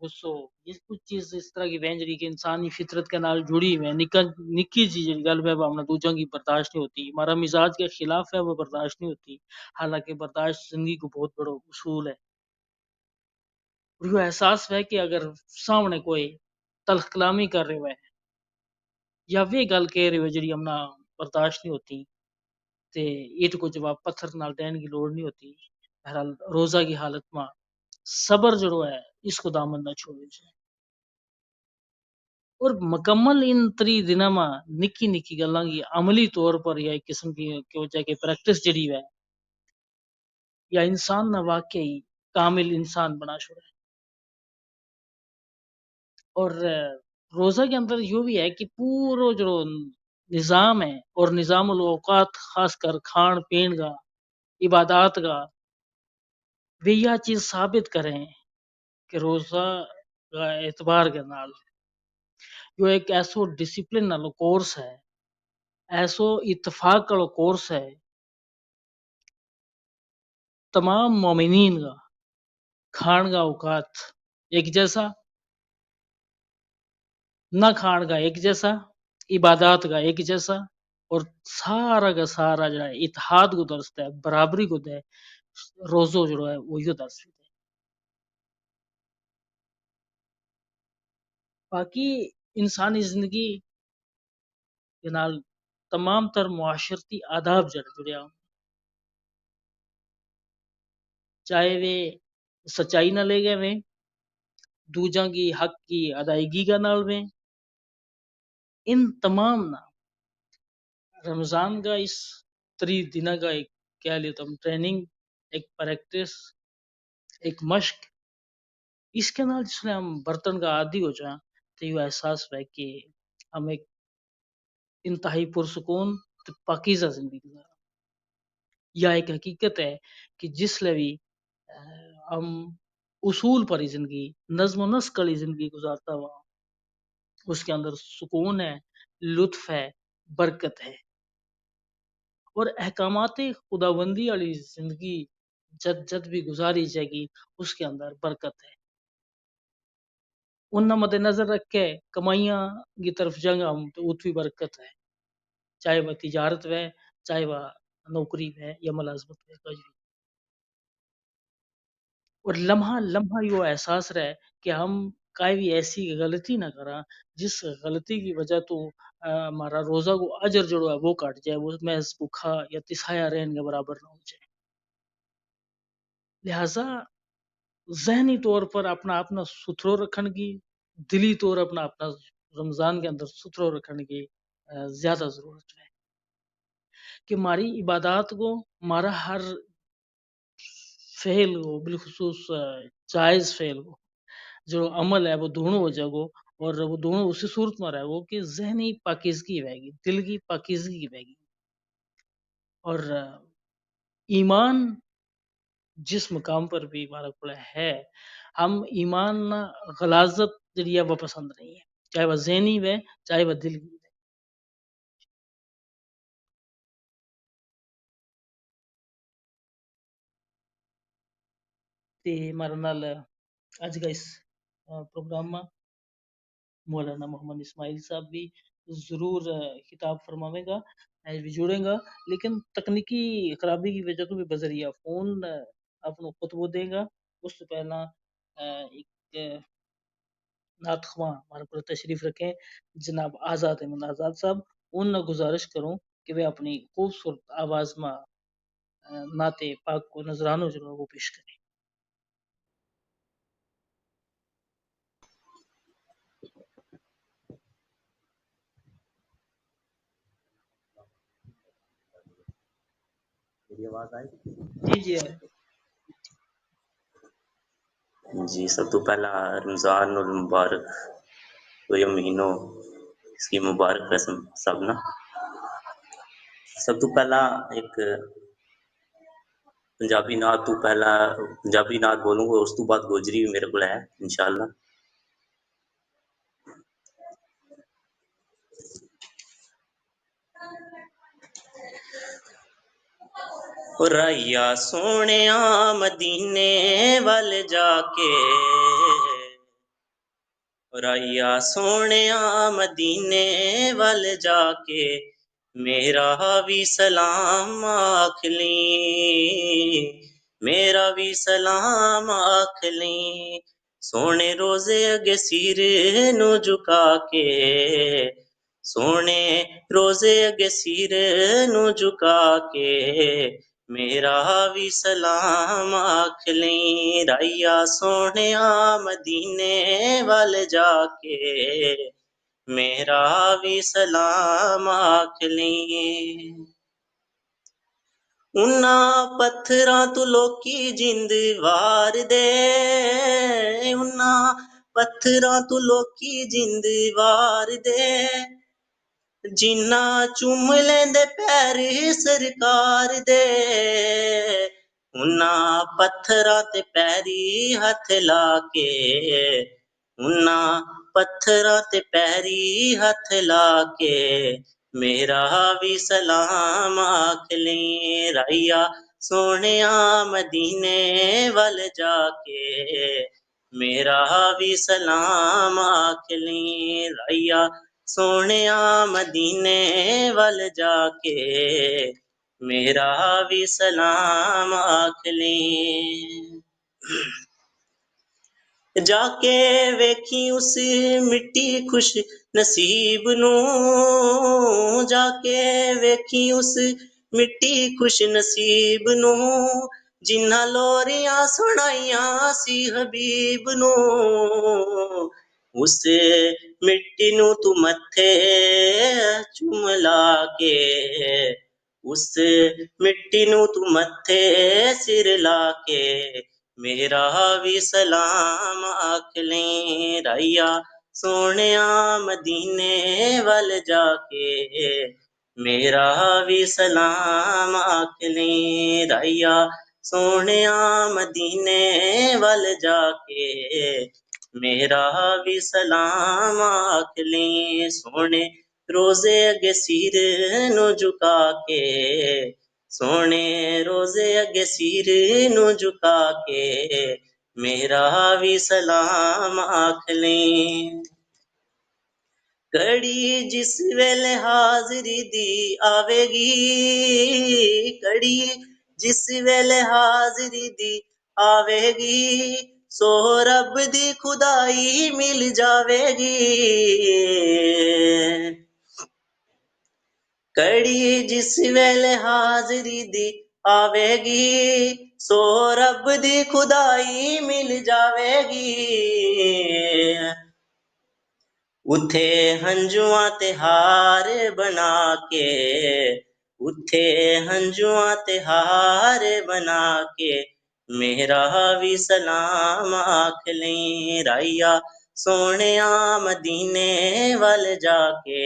غصو یہ کچھ چیز اس طرح کی وین جڑی کہ انسانی فطرت کے نال جڑی ہوئی ہے، نکی چیز جڑی گل ہے وہ ہم دوجاں کی برداشت نہیں ہوتی، ہمارا مزاج کے خلاف ہے وہ برداشت نہیں ہوتی، حالانکہ برداشت زندگی کو بہت بڑا اصول ہے۔ اور یہ احساس ہے کہ اگر سامنے کوئی تلخ کلامی کر رہے ہوئے یا وہ گل کہہ رہے ہوئے جڑی ہمنا برداشت نہیں ہوتی تے یہ تو کوئی جواب پتھر نال دین کی لوڑ نہیں ہوتی۔ بہرحال روزہ کی حالت میں صبر جڑو ہے اس کو دامن نہ چھوڑے جائے، اور مکمل ان 3 دنوں میں نکی نکی گلاں کی عملی طور پر یا ایک قسم کی وجہ کہ پریکٹس جڑی ہے یا انسان نہ واقعی کامل انسان بنا چھوڑے۔ اور روزہ کے اندر یوں بھی ہے کہ پورو جو نظام ہے اور نظام الاوقات خاص کر کھان پین کا عبادات کا وہ یہ چیز ثابت کریں کہ روزہ کا اعتبار کے نال جو ایک ایسو ڈسپلن نالو کورس ہے، ایسو اتفاق کا کورس ہے تمام مومنین کا، کھان کا اوقات ایک جیسا، نہ کھان کا ایک جیسا، عبادات کا ایک جیسا، اور سارا کا سارا جو ہے اتحاد کو درست ہے، برابری کو دے روزو جو ہے وہی درست ہے۔ باقی انسانی زندگی کے نال تمام تر معاشرتی آداب جڑیا ہوں، چاہے وہ سچائی نہ لے گئے میں دوجاں کی حق کی ادائیگی کا نال میں، ان تمام نہ رمضان کا اس 3 دن کا ایک کیا لیے تم ٹریننگ، ایک پریکٹس، ایک مشق، اس کے نال جس میں ہم برتن کا عادی ہو جائیں تو یہ احساس ہے کہ ہم ایک انتہائی پرسکون پاکیزہ زندگی گزارا، یا ایک حقیقت ہے کہ جس لوی ہم اصول پر ہی زندگی نظم و نسق والی زندگی گزارتا ہوا اس کے اندر سکون ہے، لطف ہے، برکت ہے، اور احکامات خداوندی والی زندگی جد جد بھی گزاری جائے گی اس کے اندر برکت ہے۔ ان مد نظر رکھ کے کمائیاں کی طرف جنگ ہم تو اتوی برکت ہے، چاہے وہ تجارت ہے، چاہے وہ نوکری ہے یا ملازمت ہے کچھ بھی، اور لمحہ لمحہ یہ احساس رہے کہ ہم کوئی بھی ایسی غلطی نہ کرا جس غلطی کی وجہ تو ہمارا روزہ کو اجر جڑا ہے وہ کٹ جائے، وہ محض بھوکھا یا تسایا رہنے کے برابر نہ ہو جائے۔ لہذا ذہنی طور پر اپنا اپنا ستھرو رکھن کی، دلی طور اپنا اپنا رمضان کے اندر ستھرو رکھن کی زیادہ ضرورت ہے کہ ہماری عبادات کو، ہمارا ہر فعل کو، بالخصوص جائز فعل کو جو عمل ہے وہ دونوں ہو جائے گو، اور وہ دونوں اسی صورت میں رہے گو کہ ذہنی پاکیزگی رہے گی، دل کی پاکیزگی رہے گی، اور ایمان جس مقام پر بھی ہمارا کھڑا ہے، ہم ایمان نہ غلاظت جڑی ہے وہ پسند نہیں ہے، چاہے وہ ذہنی ہے چاہے وہ دل کی ہے۔ تے ہمارے نال اج کا اس پروگرام میں مولانا محمد اسماعیل صاحب بھی ضرور خطاب فرماوے گا، بھی جڑے گا، لیکن تکنیکی خرابی کی وجہ تو بھی بذریعہ فون اپنا خطبہ دے گا۔ اس سے پہلا ایک نعت خواں ہمارے پر تشریف رکھیں جناب آزاد احمد آزاد صاحب، ان نے گزارش کروں کہ وہ اپنی خوبصورت آواز میں نعت پاک کو نذرانو جو ہے وہ پیش کریں۔ میری آواز آئی؟ جی جی جی، سب تو پہلا رمضان المبارک تو یہ مہینوں اس کی مبارک قسم سب نا، سب تو پہلا ایک پنجابی نعت تو پہلا پنجابی نعت بولوں گا، اس تو بعد گوجری بھی میرے کو ہے انشاءاللہ۔ ریا سونیا مدینے وال جا کے ریا سونیا مدینے وال جا کے میرا بھی سلام آکھ لیں، میرا بھی سلام آکھ لیں، سونے روزے اگے سیر نو جھکا کے، سونے روزے اگے سیر نو جھکا کے میرا بھی سلام آکھ لیں، ریا سونیا مدینے وال جا کے میرا بھی سلام آکھ لیں۔ انہاں پتھراں تو لوکی جند وار دے، انہاں پتھراں تو لوکی جند وار دے، جنہ چوم لیندے پیر سرکار دے، انہاں پتھراں تے پیری ہتھ لا کے، انہاں پتھراں تے پیری ہتھ لا کے میرا بھی سلام آکھ لیں، ریا سونیا مدینے وال جا کے میرا بھی سلام آکھ لیں، ریا سونیا مدینے وال جا کے میرا بھی سلام آکھ لیں۔ جا کے ویکھی اس مٹی خوش نصیب نو، جا کے ویکھی اس مٹی خوش نصیب نو، جنہ لوریاں سنائیاں سی حبیب نو، اس مٹی نو تو متھے چوم لا کے، اس مٹی نو تو متھے سر لا کے میرا بھی سلام آکھ لیں، ریا سونیا مدینے وال جا کے میرا بھی سلام آکھ لیں، ریا سونیا مدینے وال جا کے میرا بھی سلام آکھ لیں، سونے روزے اگے سیر نو جھکا کے، سونے روزے اگے سیر نو جھکا کے میرا بھی سلام آکھ لیں۔ کڑی جس ویلے حاضری دی آوے گی، کڑی جس ویلے حاضری دی آوے گی، سو رب دی خدائی مل جاوے گی، کڑی جس ویلے حاضری دی آوے گی، سو رب دی خدائی مل جاوے گی، اتھے ہنجواں تے ہار بنا کے، اتھے ہنجواں تے ہار بنا کے میرا بھی سلام آکھ لیں، ریا سونیا مدینے وال جا کے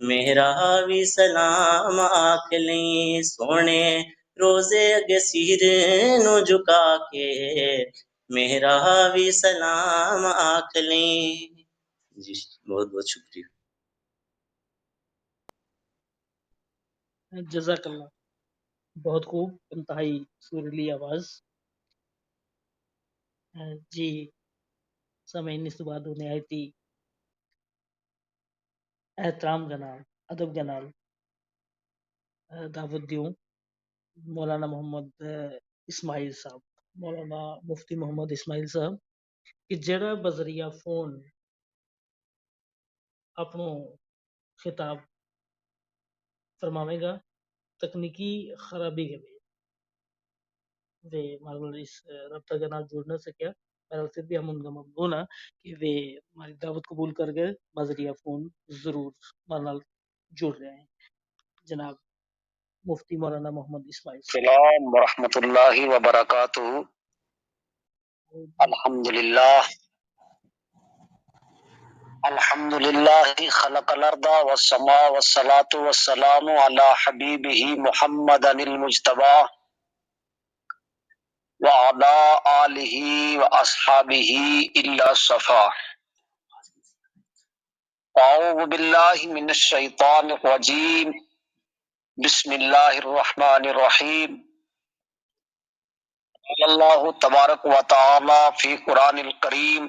میرا بھی سلام آکھ لیں، سونے روزے اگے سیر نو جھکا کے میرا بھی سلام آکھ لیں۔ جی بہت بہت شکریہ۔ جزاک اللہ، بہت خوب، انتہائی سریلی آواز۔ جی سامعین اس بعد نہایتی احترام جناب ادب جناب دعوت دیوں مولانا محمد اسماعیل صاحب، مولانا مفتی محمد اسماعیل صاحب کہ جڑا بذریعہ فون اپنو خطاب فرماوے گا تکنیکی خرابی کے وے مارول اس رابطہ جناب جڑ نہ سکیا، بہرحال پھر بھی ہم ان کا ممنون ہیں کہ وہ ہماری دعوت قبول کر کے بذریعہ فون ضرور ہمارے جڑ رہے ہیں۔ جناب مفتی مولانا محمد اسماعیل السلام ورحمۃ اللہ وبرکاتہ۔ الحمدللہ الحمدللہ خلق الارض والسماء والصلاة والسلام علی حبیبہ محمد المجتبی وعلی آلہ واصحابہ الا صفا۔ اعوذ باللہ من الشیطان الرجیم، بسم اللہ الرحمن الرحیم۔ قال اللہ تبارک و تعالی فی قرآن الکریم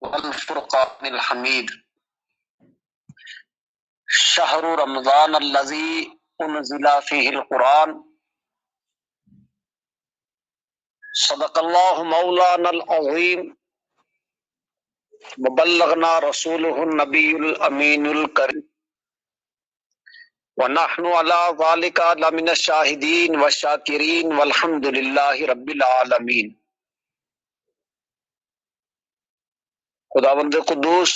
والفرقان الحمید شہر رمضان الذی انزل فیہ القرآن صدق اللہ مولانا العظیم وبلغنا رسولہ النبی الامین الکریم ونحن على ذلك لمن الشاہدین والشاکرین والحمد للہ رب العالمین۔ خداوند قدوس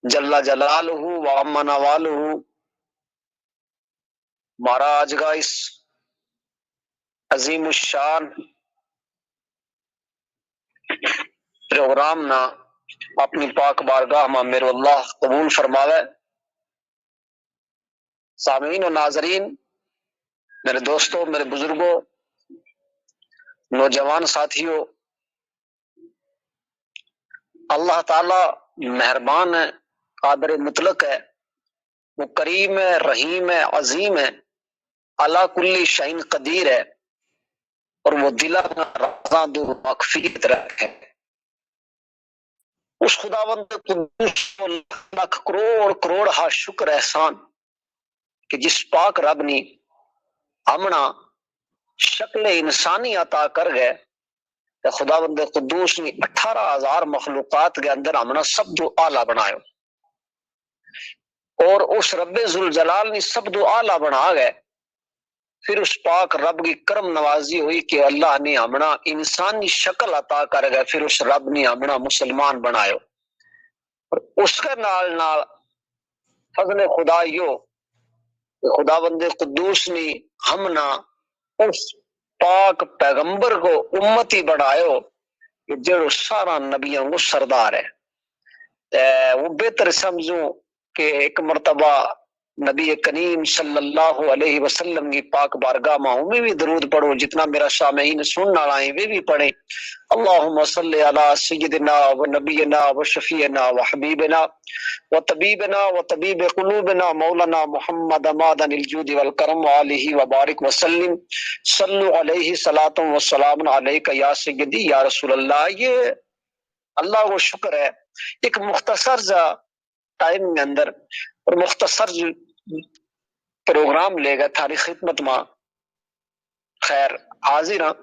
جل جلالہ و عم نوالہ ہمارا آج کا اس عظیم الشان پروگرام نہ اپنی پاک بارگاہ میں میرے اللہ قبول فرماوے۔ سامعین و ناظرین، میرے دوستوں، میرے بزرگوں، نوجوان ساتھیوں، اللہ تعالی مہربان ہے، قادر مطلق ہے، وہ کریم ہے، رحیم ہے، عظیم ہے، علی کل شیء قدیر ہے، اور وہ دلا رضا دو مغفرت رکھے۔ اس خداوند قدوس کو لاکھ کروڑ کروڑ ہا شکر احسان کہ جس پاک رب نے ہمنا شکل انسانی عطا کر گئے، کہ خداوند قدوس نے 18,000 مخلوقات کے اندر ہمنا سب تو اعلیٰ بنایا، اور اس رب ذوالجلال نے سب تو اعلیٰ بنا گئے۔ پھر اس پاک رب کی کرم نوازی ہوئی کہ اللہ نے ہمنا انسانی شکل عطا کر گئے، پھر اس رب نے ہمنا مسلمان بنایا، اور اس کے نال نال فضل خدا یو کہ خداوند قدوس نے ہمنا اس پاک پیغمبر کو امتی بنایا کہ جو سارا نبیوں کو سردار ہے۔ وہ بہتر سمجھوں کہ ایک مرتبہ نبی کریم صلی اللہ علیہ وسلم کی پاک بارگاہ میں بھی درود پڑھو، جتنا میرا سامعین سننے والا ہے وہ بھی پڑھیں۔ اللہم صلی علی سیدنا و نبینا و شفیعنا و حبیبنا و طبیبنا و طبیب قلوبنا مولانا محمد مادن الجود والکرم آلہ وبارک وسلم صلو علیہ صلاۃ و سلام علیک یا سیدی یا رسول اللہ۔ یہ اللہ کو شکر ہے، ایک مختصر سا ٹائم کے اندر اور مختصر پروگرام لے گا تھاری خدمت میں خیر حاضر ہاں۔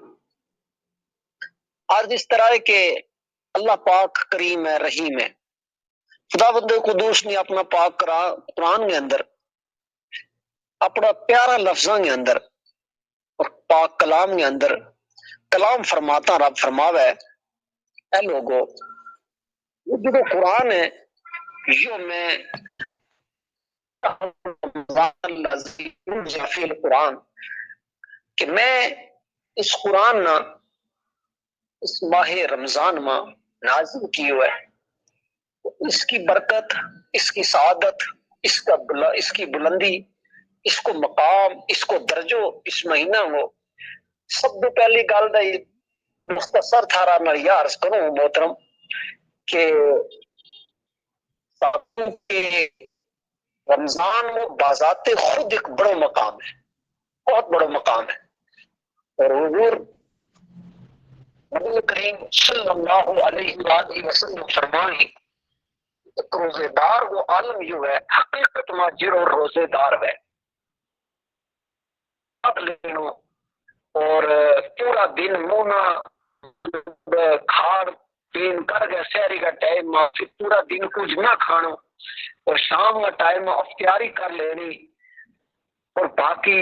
آج اس طرح ہے کہ اللہ پاک کریم ہے، رحیم ہے۔ خداوند قدوس نے اپنا پاک قرآن کے اندر اپنا پیارا لفظوں کے اندر اور پاک کلام کے اندر کلام فرماتا رب فرماوے، اے لوگو یہ جو قرآن ہے یہ میں قرآن کہ میں اس قرآن نہ اس ماہ رمضان میں نازل کی ہوئے، اس کی برکت، اس کی سعادت، اس کی بلندی، اس کو مقام، اس کو درجو اس مہینہ ہو۔ سب تو پہلی گل دا مختصر تھارا نال عرض کروں محترم کہ رمضان وہ بذات خود ایک بڑا مقام ہے، بہت بڑا مقام ہے، اور حضور نبی کریم صلی اللہ علیہ وآلہ وسلم فرمائیں ایک روزے دار وہ عالم جو ہے حقیقت میں جڑو روزے دار ہے لینو، اور پورا دن مونا کھان پین کر گئے، سحری کا ٹائم پھر پورا دن کچھ نہ کھانو، اور شام کا ٹائم افطاری کر لینی، اور باقی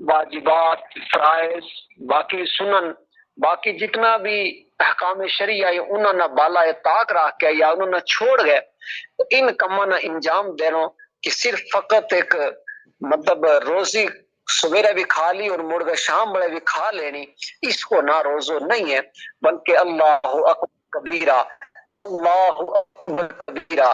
واجبات، فرائض، باقی سنن، باقی جتنا بھی احکام شریعہ ہے انہوں نے بالا طاق رکھ کے یا انہوں نے چھوڑ گئے، ان کموں نے انجام دینا کہ صرف فقط ایک مطلب روزی سویرے بھی کھا لی اور مڑ گئے شام بڑے بھی کھا لینی، اس کو نہ روزو نہیں ہے، بلکہ اللہ اکبر کبیرہ، اللہ اکبر کبیرہ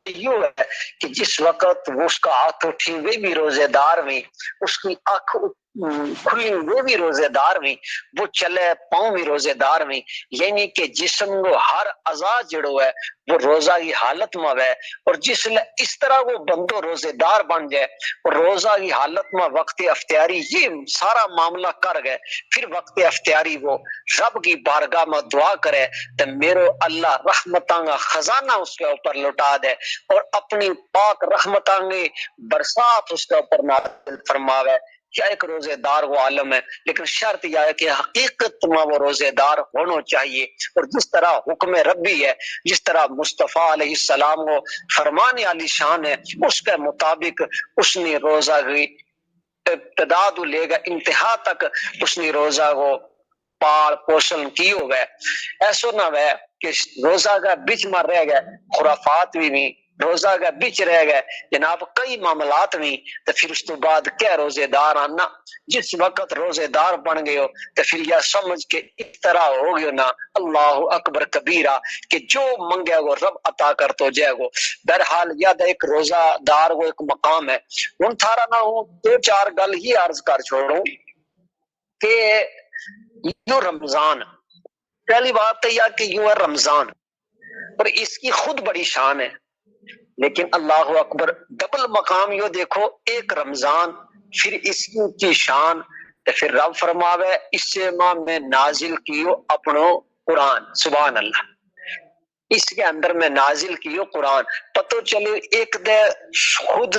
یوں ہے کہ جس وقت وہ اس کا ہاتھ اٹھی ہوئے بھی روزے دار میں اس کی آنکھ کھلی وہ بھی روزے دار بھی، وہ چلے پاؤں بھی روزے دار بھی، یعنی کہ جسم کو ہر اعضا جڑو ہے وہ روزہ کی حالت میں ہے، اور جس لئے اس طرح وہ بندو روزے دار بن جائے اور روزہ کی حالت میں وقت افطاری یہ سارا معاملہ کر گئے، پھر وقت افطاری وہ رب کی بارگاہ میں دعا کرے تو میرو اللہ رحمتاں کا خزانہ اس کے اوپر لوٹا دے اور اپنی پاک رحمتاں کی برسات اس کے اوپر نازل فرماوے۔ کیا ایک روزے دار وہ عالم ہے، لیکن شرط یہ ہے کہ حقیقت میں وہ روزے دار ہونا چاہیے، اور جس طرح حکم ربی ہے، جس طرح مصطفیٰ علیہ السلام کو فرمان علی شان ہے، اس کے مطابق اس نے روزہ کی ابتدا تو لے گا انتہا تک اس نے روزہ کو پال پوشن کی ہو گئے۔ ایسا نہ ہے کہ روزہ کا بیچ میں رہ گئے خرافات بھی نہیں، روزہ کا بیچ رہ گئے جناب کئی معاملات نہیں، تو پھر اس تو بعد کیا روزے دار آنا؟ جس وقت روزے دار بن گئے ہو تو پھر یہ سمجھ کے اس طرح ہو گئے نا اللہ اکبر کبیرہ کہ جو منگے گو رب عطا کر تو جائے گو۔ بہرحال یاد ایک روزہ دار کو ایک مقام ہے۔ ہوں تھارا نہ ہوں دو چار گل ہی عرض کر چھوڑوں کہ یوں رمضان، پہلی بات تو یہ کہ یوں ہے رمضان، اور اس کی خود بڑی شان ہے، لیکن اللہ اکبر ڈبل مقام یوں دیکھو، ایک رمضان پھر اس کی شان، تو پھر رب فرماوے اس سے ماں میں نازل کیو اپنو قرآن، سبحان اللہ، اس کے اندر میں نازل کیو قرآن۔ پتہ چلے ایک دے خود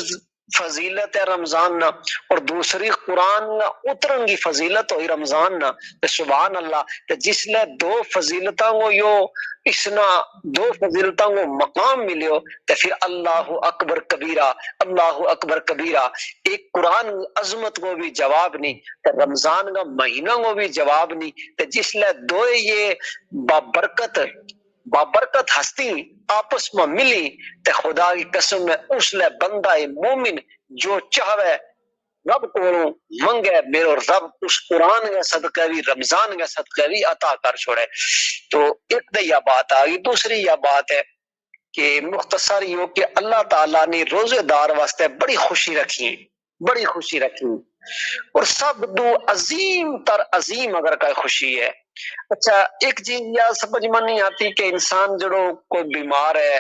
فضیلت ہے رمضان نہ، اور دوسری قرآن نہ اترن کی فضیلت ہوئی رمضان نہ، تو سبحان اللہ، تو جس لئے دو فضیلتاں کو یو اس نہ دو فضیلتاں کو مقام ملیو تو پھر اللہ اکبر کبیرہ، اللہ اکبر کبیرہ، ایک قرآن عظمت کو بھی جواب نہیں، تو رمضان کا مہینہ کو بھی جواب نہیں، تو جس لئے دو یہ بابرکت ہستی آپس میں ملی تے خدا کی قسم میں اس لئے بندہ مومن جو چاہوے رب کو منگے میرے رب اس قرآن کا صدقہ بھی رمضان کا صدقہ بھی عطا کر چھوڑے۔ تو ایک تو یہ بات آگئی، دوسری یہ بات ہے کہ مختصر یہ کہ اللہ تعالیٰ نے روزے دار واسطے بڑی خوشی رکھی، بڑی خوشی رکھی، اور سب دو عظیم تر عظیم اگر کا خوشی ہے۔ اچھا ایک چیز یہ سمجھ میں نہیں آتی کہ انسان جڑو کوئی بیمار ہے،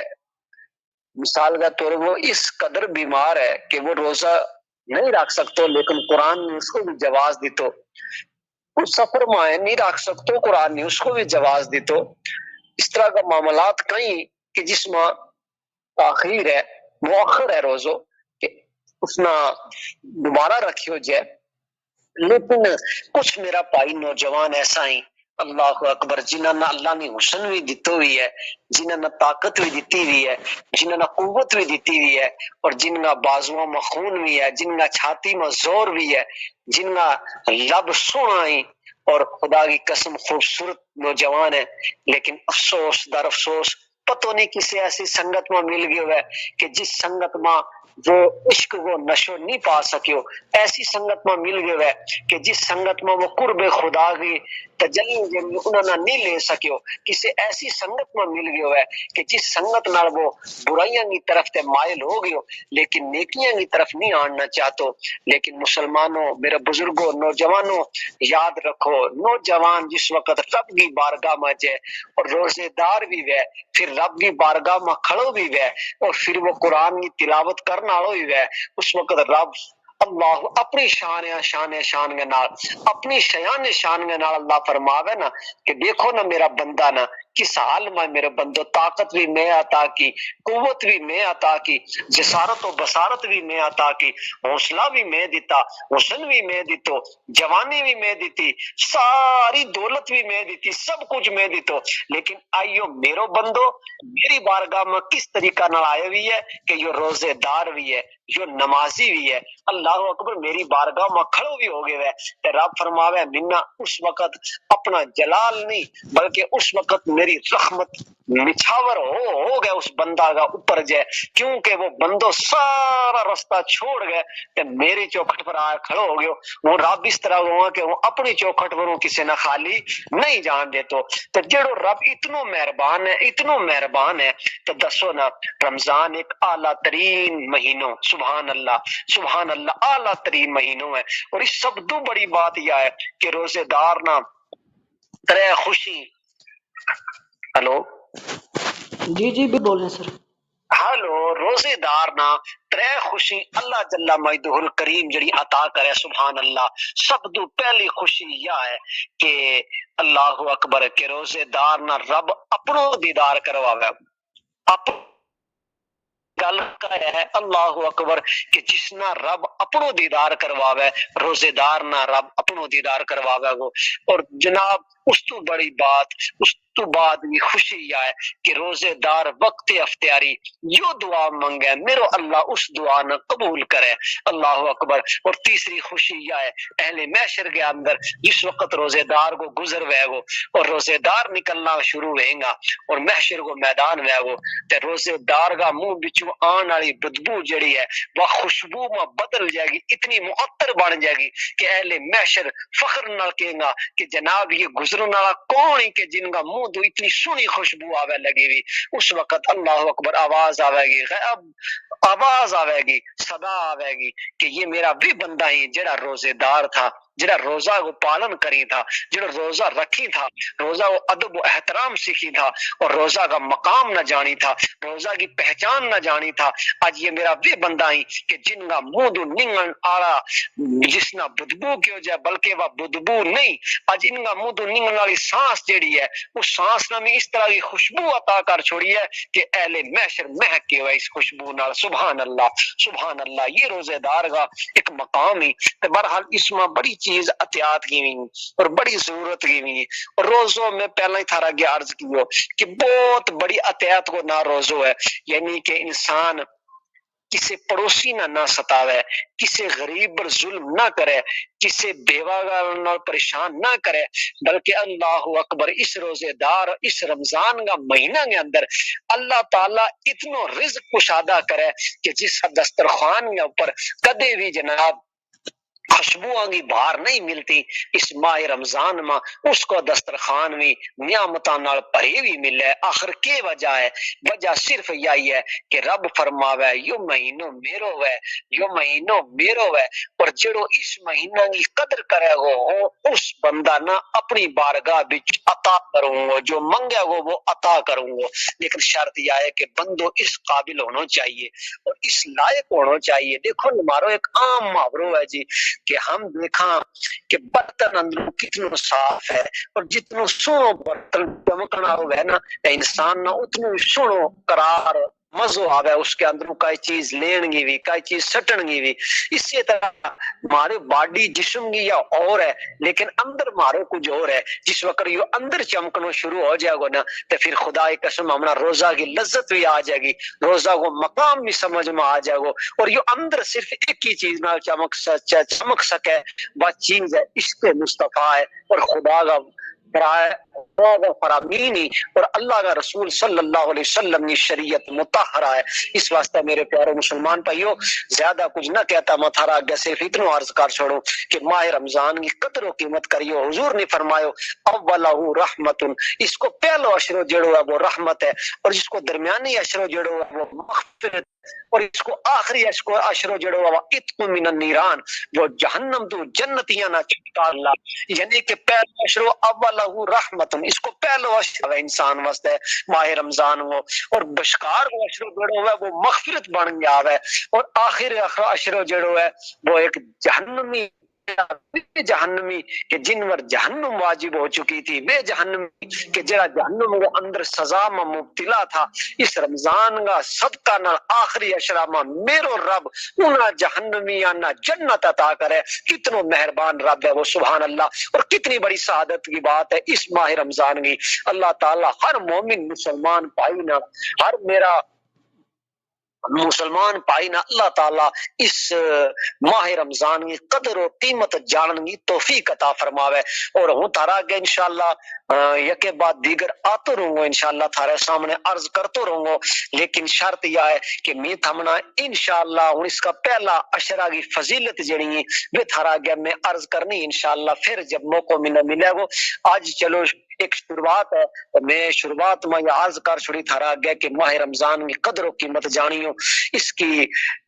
مثال کا طور وہ اس قدر بیمار ہے کہ وہ روزہ نہیں رکھ سکتے، لیکن قرآن نے اس کو بھی جواز دی تو اس سفر میں نہیں رکھ سکتے، قرآن نے اس کو بھی جواز دی تو اس طرح کا معاملات کہیں کہ جس میں تاخیر ہے، مؤخر ہے روزو کہ اس نہ دوبارہ رکھی ہو جائے، لیکن کچھ میرا بھائی نوجوان ایسا ہی اللہ اکبر جنہوں نے اللہ نے حسن بھی دیتے ہوئی ہے، جنہوں نے طاقت بھی دیتی ہوئی ہے، جنہوں نے قوت بھی دیتی ہوئی ہے، اور جن کا بازوؤں میں خون بھی ہے، جن کا چھاتی میں زور بھی ہے، جن کا رب سونا ہے اور خدا کی قسم خوبصورت نوجوان ہے، لیکن افسوس در افسوس پتہ نہیں کسی ایسی سنگت میں مل گئے ہوئے کہ جس سنگت میں وہ عشق کو نشو نہیں پا سکیو، ایسی سنگت میں مل گئے ہوئے کہ جس سنگت میں وہ قرب خدا کی تجلی انہوں نے نہیں لے سکیو، کسی ایسی سنگت میں مل گئے ہوئے کہ جس سنگت نال وہ برائیاں کی طرف تے مائل ہو گئے لیکن نیکیاں کی طرف نہیں آنا چاہتو۔ لیکن مسلمانوں، میرے بزرگوں، نوجوانوں یاد رکھو، نوجوان جس وقت رب کی بارگاہ میں جائے اور روزے دار بھی وے، پھر رب کی بارگاہ میں کھڑو بھی وے، اور پھر وہ قرآن کی تلاوت کرنا بھی وے، اس وقت رب اللہ اپنی شان کے نال اپنی شان کے نال اللہ فرماوے نا کہ دیکھو نا میرا بندہ نا کس حال میں میرے بندو، طاقت بھی میں عطا کی، قوت بھی میں عطا کی، جسارت و بصارت بھی میں عطا کی، حوصلہ بھی میں دیتا، حسن بھی میں دیتو، جوانی بھی میں دیتی، ساری دولت بھی میں دیتی، سب کچھ میں دیتو، لیکن آئیو میرو بندو میری بارگاہ میں کس طریقہ نہ آئے ہوئی ہے کہ یہ روزے دار بھی ہے، یہ نمازی بھی ہے، اللہ اکبر میری بارگاہ میں کھڑو بھی ہو گئے، رب فرماوے منا اس وقت اپنا جلال نہیں بلکہ اس وقت میری میری رحمت نچھاور ہو گئے اس بندہ کا اوپر جائے، کیونکہ وہ بندو سارا رستہ چھوڑ گئے تے میری چوکھٹ پر آ کھڑو ہو گئے. وہ رب اس طرح ہوا کہ وہ اپنی چوکھٹ پر کسی نہ خالی نہیں جان دے. تو جڑو رب اتنو مہربان ہے تو دسو نا، رمضان ایک اعلیٰ ترین مہینوں، سبحان اللہ اعلیٰ ترین مہینوں ہے. اور اس سب تو بڑی بات یہ ہے کہ روزے دار نا ترے خوشی. ہلو جی بھی بول رہے ہیں سر. ہلو، روزے دار نا ترے خوشی اللہ جل مجدہ الکریم جڑی عطا کرے، سبحان اللہ. سب تو پہلی خوشی یہ ہے کہ اللہ اکبر کہ روزے دار نا رب اپنو دیدار کرواوے. گل ہے اللہ اکبر کہ جس نہ رب اپنو دیدار کرواوے، روزے دار نہ رب اپنو دیدار کرواوے گو. اور جناب اس تو بڑی بات، اس تو بعد بھی خوشی یہ ہے کہ روزے دار وقت اختیاری جو دعا منگے میرو اللہ اس دعا نہ قبول کرے. اللہ اکبر. اور تیسری خوشی یہ ہے اہل محشر کے اندر جس وقت روزے دار کو گزر وے گو اور روزے دار نکلنا شروع ہوئیں گا اور محشر کو میدان وے گو تے روزے دار کا منہ بچوں آن والی بدبو جڑی ہے وہ خوشبو میں بدل جائے گی، اتنی معطر بن جائے گی کہ اہل محشر فخر نہ کہیں گا کہ جناب یہ گزرنے والا کون ہے کہ جن کا منہ تو اتنی سونی خوشبو آوے لگی ہوئی. اس وقت اللہ اکبر آواز آوے گی، آواز آوے گی، صدا آوے گی کہ یہ میرا بھی بندہ ہی جڑا روزے دار تھا، جڑا روزہ کو پالن کری تھا، جڑا روزہ رکھی تھا، روزہ کو ادب و احترام سیکھی تھا اور روزہ کا مقام نہ جانی تھا، روزہ کی پہچان نہ جانی تھا. آج یہ میرا بھی بندہ ہی کہ جن کا منہ دو ننگن آڑا جس نہ بدبو کیوں جائے بلکہ وہ بدبو نہیں، آج ان کا منہ دو ننگن والی سانس جیڑی ہے اس سانس نے اس طرح کی خوشبو عطا کر چھوڑی ہے کہ اہل محشر مہک کے ہوئے اس خوشبو نال. سبحان اللہ. یہ روزے دار کا ایک مقام ہی. بہرحال اس میں بڑی چیز احتیاط کی ہوئی اور بڑی ضرورت کی ہوئی. اور روزوں میں پہلے ہی تھارا گیا عرض کیو کہ بہت بڑی احتیاط کو نہ روزو ہے، یعنی کہ انسان کسی پڑوسی نہ ستاوے، کسی غریب پر ظلم نہ کرے، کسی بیوہ نہ پریشان نہ کرے، بلکہ اللہ اکبر اس روزے دار اس رمضان کا مہینہ کے اندر اللہ تعالیٰ اتنا رزق کشادہ کرے کہ جس دسترخوان کے اوپر کدے بھی جناب خوشبوؤں کی بہار نہیں ملتی، اس ماہ رمضان میں اس کو دسترخوان بھی نعمتاں نال بھری بھی ملے. آخر کی وجہ ہے؟ وجہ صرف یہی ہے کہ رب فرماوے یو مہینوں میرو ہے، یو مہینوں میرو ہے. اور جڑو اس مہینہ کی قدر کرے گو اس بندہ نہ اپنی بارگاہ بچ عطا کروں گو، جو منگے گو وہ عطا کروں گو. لیکن شرط یہ ہے کہ بندو اس قابل ہونا چاہیے اور اس لائق ہونا چاہیے. دیکھو ہمارا ایک عام محاورہ ہے جی کہ ہم دیکھا کہ برتن اندروں کتنا صاف ہے اور جتنا سونو برتن چمکنا ہوگا نا انسان نہ اتنا سونو قرار مزو آوے اس کے اندروں کئی چیز لین گی بھی کئی چیز سٹن گی بھی. اسی طرح ہمارے باڈی جسم کی یا اور ہے لیکن اندر مارو کچھ اور ہے. جس وقت یہ اندر چمکنا شروع ہو جائے گا نا تو پھر خدا کی قسم ہمارا روزہ کی لذت بھی آ جائے گی، روزہ کو مقام بھی سمجھ میں آ جائے گا. اور یہ اندر صرف ایک ہی چیز نہ چمک سکے وہ چیز ہے عشق مصطفیٰ ہے اور خدا کا فرامینی اور اللہ کا رسول صلی اللہ علیہ وسلم کی شریعت مطہرہ ہے. اس واسطے میرے پیارے مسلمان بھائیو زیادہ کچھ نہ کہتا میں تھارا آگے صرف اتنا عرض کر چھوڑوں کہ ماہ رمضان کی قدر و قیمت کریو. حضور نے فرمایا اولہ رحمت، اس کو پہلو اشرو جڑو ہے وہ رحمت ہے اور جس کو درمیانی اشرو جڑو ہے وہ مغفرت اور اس کو آخری اشرو جڑو ہے وہ اتق من النیران، وہ جہنم تو جنتیاں نہ چھٹکا اللہ. یعنی کہ پہلو اشرو اولہ رحمت، اس کو پہلو اشرو انسان واسطے ماہ رمضان ہو اور بشکار کو اشرو جڑو ہے وہ مغفرت بن گیا ہے اور آخر اشرو جڑو ہے وہ ایک جہنمی کہ جن پر جہنم واجب ہو چکی تھی، وہ جہنمی کہ جڑا جہنم وہ اندر سزا میں مبتلا تھا. اس رمضان کا صدقہ نہ آخری اشرا میں میرو رب انہاں جہنمیاں نہ جنت عطا کرے. کتنا مہربان رب ہے وہ، سبحان اللہ. اور کتنی بڑی سعادت کی بات ہے اس ماہ رمضان کی. اللہ تعالی ہر مومن مسلمان بھائی نہ ہر میرا مسلمان پائی نہ اللہ تعالی اس ماہ رمضان کی قدر و قیمت جانن کی توفیق عطا فرماوے. اور ہوں تھارا کے انشاءاللہ یکے بعد دیگر آتے رہوں گا، انشاءاللہ تھارے سامنے عرض کرتے رہوں گا. لیکن شرط یہ ہے کہ میں تھمنا انشاءاللہ ہوں اس کا پہلا عشرہ کی فضیلت جڑی ہے وہ تھارا گیا میں عرض کرنی انشاءاللہ، پھر جب موقع ملے گا. آج چلو ایک شروعات ہے، میں شروعات میں یہ عرض کر چھڑی تھارا گیا کہ ماہ رمضان کی قدر و قیمت جانیو، اس کی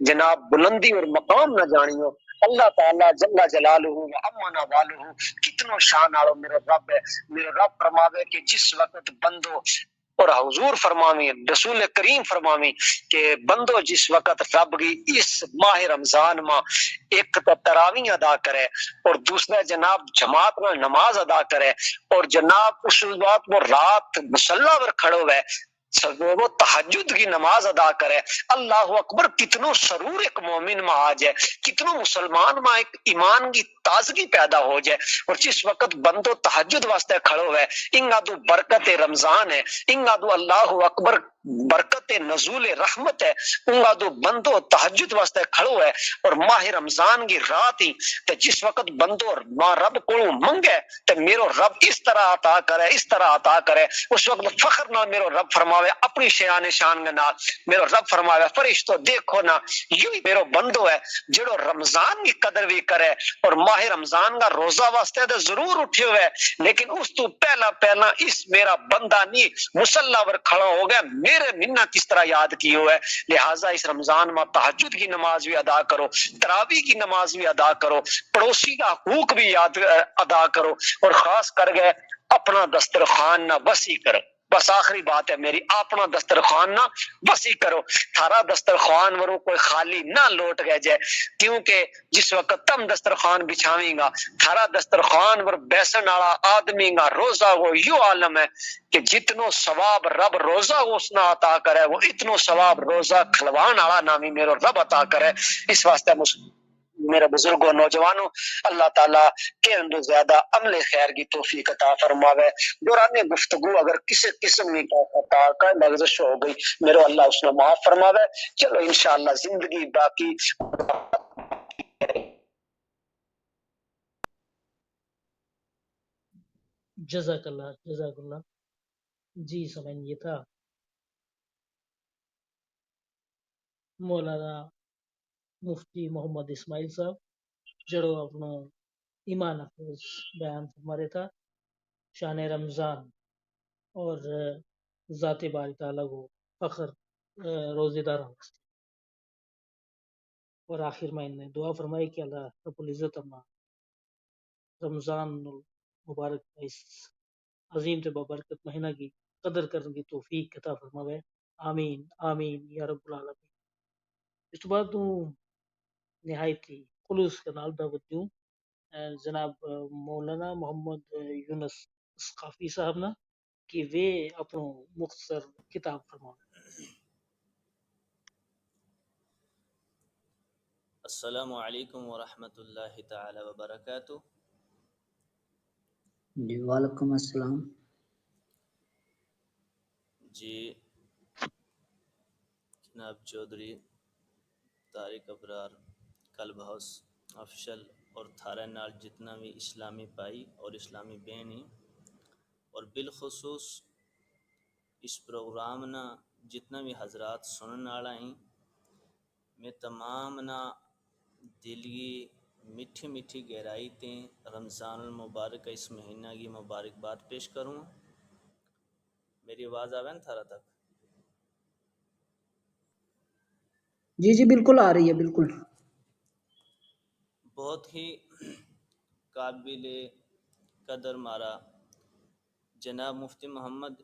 جناب بلندی اور مقام نہ جانیو. اللہ تعالیٰ جل جلالہ و عما نوالہ کتنا شان آلو میرا رب ہے. میرے رب فرماوے کہ جس وقت بندو، اور حضور فرماویں رسول کریم فرماویں کہ بندو جس وقت رب کی اس ماہ رمضان میں ایک تو تراویح ادا کرے اور دوسرا جناب جماعت میں نماز ادا کرے اور جناب اس وقت وہ رات مصلی پر کھڑو ہے، وہ تہجد کی نماز ادا کرے، اللہ اکبر، کتنوں سرور ایک مومن میں آ جائے، کتنوں مسلمان میں ایک ایمان کی تازگی پیدا ہو جائے. اور جس وقت بندو تہجد واسطے کھڑو ہے، انگا دو برکت رمضان ہے، انگا دو اللہ اکبر برکت نزول رحمت ہے، انگا دو بندو تہجد واسطے کھڑو ہے. اور ماہ رمضان کی رات ہی تے جس وقت بندو ماں رب کو منگے تے میرو رب اس طرح عطا کرے، اس طرح عطا کرے، اس وقت فخر نہ میرو رب فرماوے اپنی شان شان کے نال، میرو رب فرماوے فرشتو دیکھو نا یوں ہی میرو بندو ہے جڑو رمضان کی قدر بھی کرے اور ماہ رمضان کا روزہ واسطے تو ضرور اٹھے ہوئے، لیکن اس تو پہلا اس میرا بندہ نہیں مصلی پر کھڑا ہو گیا، میرے منہ کس طرح یاد کی ہوئے. لہٰذا اس رمضان میں تہجد کی نماز بھی ادا کرو، تراویح کی نماز بھی ادا کرو، پڑوسی کا حقوق بھی یاد ادا کرو، اور خاص کر گئے اپنا دسترخوان نہ وسیع کرو. بس آخری بات ہے میری، اپنا دسترخوان نہ وسیع کرو، تھارا دسترخوان ورو کوئی خالی نہ لوٹ گئے جائے، کیونکہ جس وقت تم دسترخوان بچھاویں گا تھارا دسترخوان ور بیسن والا آدمی گا روزہ وہ یوں عالم ہے کہ جتنو ثواب رب روزہ اس نہ عطا کرے وہ اتنو ثواب روزہ کھلوان والا نامی میرے رب عطا کرے. اس واسطے میرے بزرگوں نوجوانوں اللہ تعالیٰ کے اندر زیادہ عمل خیر کی توفیق عطا فرماوے. دوران گفتگو اگر کسی قسم کی خطا کا لغزش ہو گئی میرے اللہ اس نے معاف فرماوے. چلو انشاءاللہ زندگی باقی. جزاک اللہ، جزاک اللہ. جی سمجھ یہ تھا مولانا مفتی محمد اسماعیل صاحب جڑو اپنا ایمان افروز بیان فرما تھا شان رمضان اور ذات باری تعالیٰ کو فخر روزے دار اور آخر میں انہیں دعا فرمائی کہ اللہ رب العزت اما رمضان مبارک اس عظیم سے بابرکت مہینہ کی قدر کرنے کی توفیق عطا فرماوے. آمین آمین یا رب العالمین. اس کے بعد نہایت ہی خلوص کے نال دعوت دوں جناب مولانا محمد یونس ثقافی صاحب نا کہ وہ اپنو مختصر کتاب فرما. السلام علیکم ورحمۃ اللہ تعالی وبرکاتہ. جی وعلیکم السلام. جی جناب چودھری طارق ابرار کلب ہاؤس آفیشل اور تھارے نال جتنا بھی اسلامی بھائی اور اسلامی بہنیں اور بالخصوص اس پروگرام نا جتنا بھی حضرات سننے والا ہیں میں تمام نا دلی میٹھی میٹھی گہرائی تیں رمضان المبارک اس مہینہ کی مبارکباد پیش کروں. میری آواز آوے نا تھارا تک؟ جی جی بالکل آ رہی ہے، بالکل. بہت ہی قابل قدر مارا جناب مفتی محمد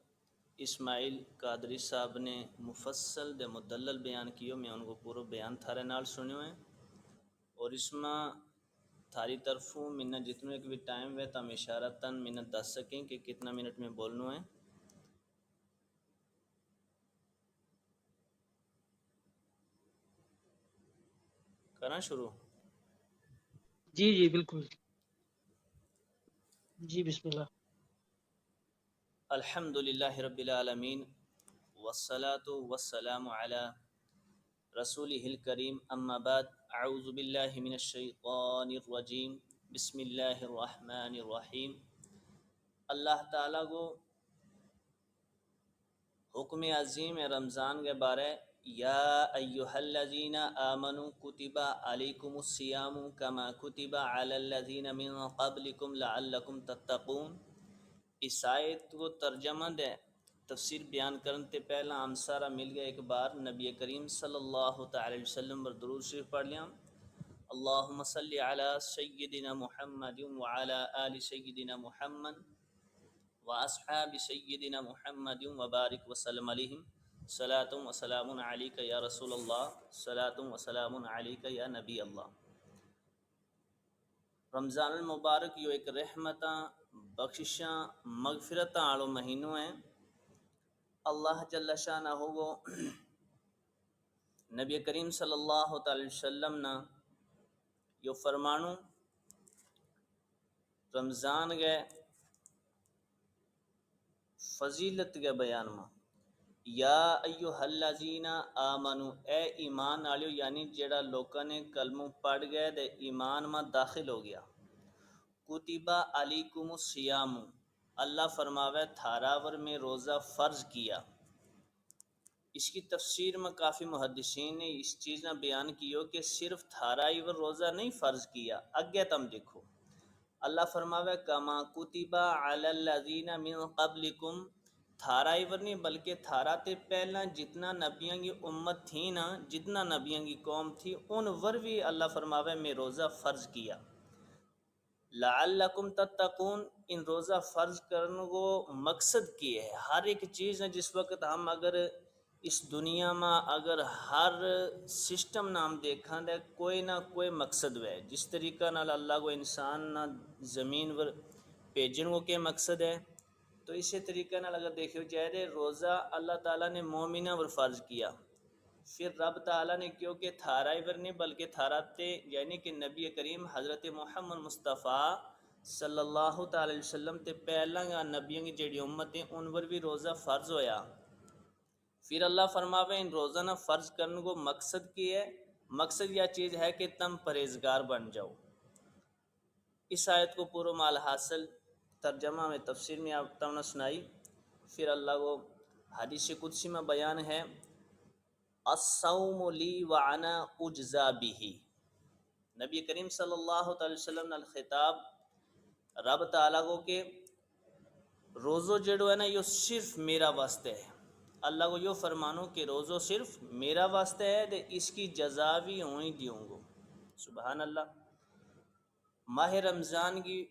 اسماعیل قادری صاحب نے مفصل دے مدلل بیان کیو، میں ان کو پورا بیان تھارے نال سنیو ہیں اور اس میں تھاری طرفوں منہ جتنے بھی ٹائم ہوئے تم اشارتاً منہ دس سکیں کہ کتنا منٹ میں بولنا ہے. کرنا شروع؟ جی جی بالکل جی بسم اللہ. الحمد للہ رب العالمین والصلاة والسلام علی رسوله الكريم أما بعد أعوذ بالله من الشيطان الرجيم بسم الله الرحمن الرحيم اللہ تعالیٰ کو حکم عظیم رمضان کے بارے یا ایہا الذین آمنوا کتب علیکم الصیام کما کتب علی الذین من قبلکم لعلکم تتقون۔ اس آیت کو ترجمہ دے تفسیر بیان کرنے سے پہلا ہم سارا مل گیا ایک بار نبی کریم صلی اللہ تعالی وسلم پر درود شریف پڑھ لیا۔ اللہم صلی علی سیدنا محمد وعلی آل سیدنا محمد واصحاب سیدنا محمد وبارک وسلم علیہم صلاۃ و سلام علیک یا رسول اللہ صلاۃ و سلام علیک یا نبی اللہ۔ رمضان المبارک یہ ایک رحمتاں بخششاں مغفرتاں آڑو مہینوں ہیں۔ اللہ جل شانہ کو نبی کریم صلی اللہ تعالی وسلم نا یہ فرمانو رمضان گئے فضیلت کے بیان میں یا ایہا الذین آمنو اے ایمان آلیو، یعنی جڑا لوکاں نے کلمہ پڑھ گئے دے ایمان میں داخل ہو گیا۔ کتبہ علیکم الصیام، اللہ فرماوے تھاراور میں روزہ فرض کیا۔ اس کی تفسیر میں کافی محدثین نے اس چیز نہ بیان کیو کہ صرف تھارائی ور روزہ نہیں فرض کیا، اگے تم دیکھو اللہ فرماوے کما کتبہ علی الذین من قبلکم، تھارائی ور نہیں بلکہ تھارا تے پہلا جتنا نبیوں کی امت تھی نا، جتنا نبیوں کی قوم تھی ان ور بھی اللہ فرماوے میں روزہ فرض کیا۔ لعلکم تتقون، ان روزہ فرض کرنے کو مقصد کی ہے۔ ہر ایک چیز ہے جس وقت ہم اگر اس دنیا میں اگر ہر سسٹم نام دیکھاں دے کوئی نہ کوئی مقصد ہے۔ جس طریقہ نال اللہ کو انسان نہ زمین پر بھیجن کو کے مقصد ہے، تو اسی طریقہ نال اگر دیکھو جائے روزہ اللہ تعالیٰ نے مومنہ پر فرض کیا۔ پھر رب تعالیٰ نے کیوں کہ تھارائی ور نہیں بلکہ تھاراتے یعنی کہ نبی کریم حضرت محمد مصطفیٰ صلی اللہ تعالی وسلم تے پہلا نبیوں کی جڑی امت ہیں ان پر بھی روزہ فرض ہویا۔ پھر اللہ فرماوے ان روزہ نہ فرض کرنے کو مقصد کی ہے، مقصد یہ چیز ہے کہ تم پرہیزگار بن جاؤ۔ اس آیت کو پورا مال حاصل ترجمہ میں تفسیر میں آپ نے سنائی۔ پھر اللہ کو حدیث قدسی میں بیان ہے الصوم لی وانا اجزا بہ، نبی کریم صلی اللہ تعالی وسلم نے خطاب رب تعالیٰ کو کہ روزو جڑو ہے نا یہ صرف میرا واسطے ہے۔ اللہ کو یہ فرمانو کہ روزو صرف میرا واسطے ہے دے اس کی جزا بھی ہوئی دیوں گو۔ سبحان اللہ۔ ماہ رمضان کی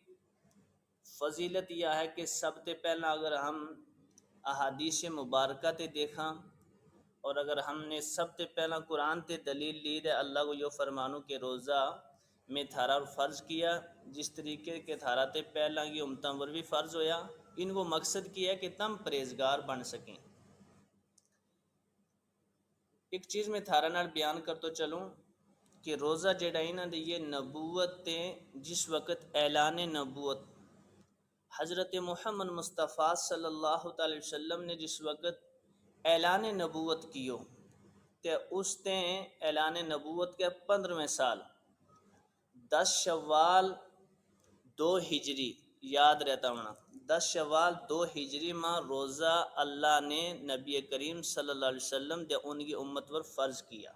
فضیلت یہ ہے کہ سب سے پہلا اگر ہم احادیث مبارکہ تے دیکھاں اور اگر ہم نے سب سے پہلا قرآن تے دلیل لی دے اللہ کو یہ فرمانو کہ روزہ میں تھارا فرض کیا، جس طریقے کے تھارا تے پہلا کی امتوں پر بھی فرض ہویا۔ ان کو مقصد کیا ہے کہ تم پرہیزگار بن سکیں۔ ایک چیز میں تھارا نال بیان کر تو چلوں کہ روزہ جڑا ہی نا یہ نبوت تے جس وقت اعلان نبوت حضرت محمد مصطفیٰ صلی اللہ تعالی وسلم نے جس وقت اعلان نبوت کیو تے اس تے اعلان نبوت کے 15ویں سال 10 شوال 2 ہجری یاد رہتا ہونا، 10 شوال 2 ہجری میں روزہ اللہ نے نبی کریم صلی اللہ علیہ وسلم دے ان کی امت پر فرض کیا۔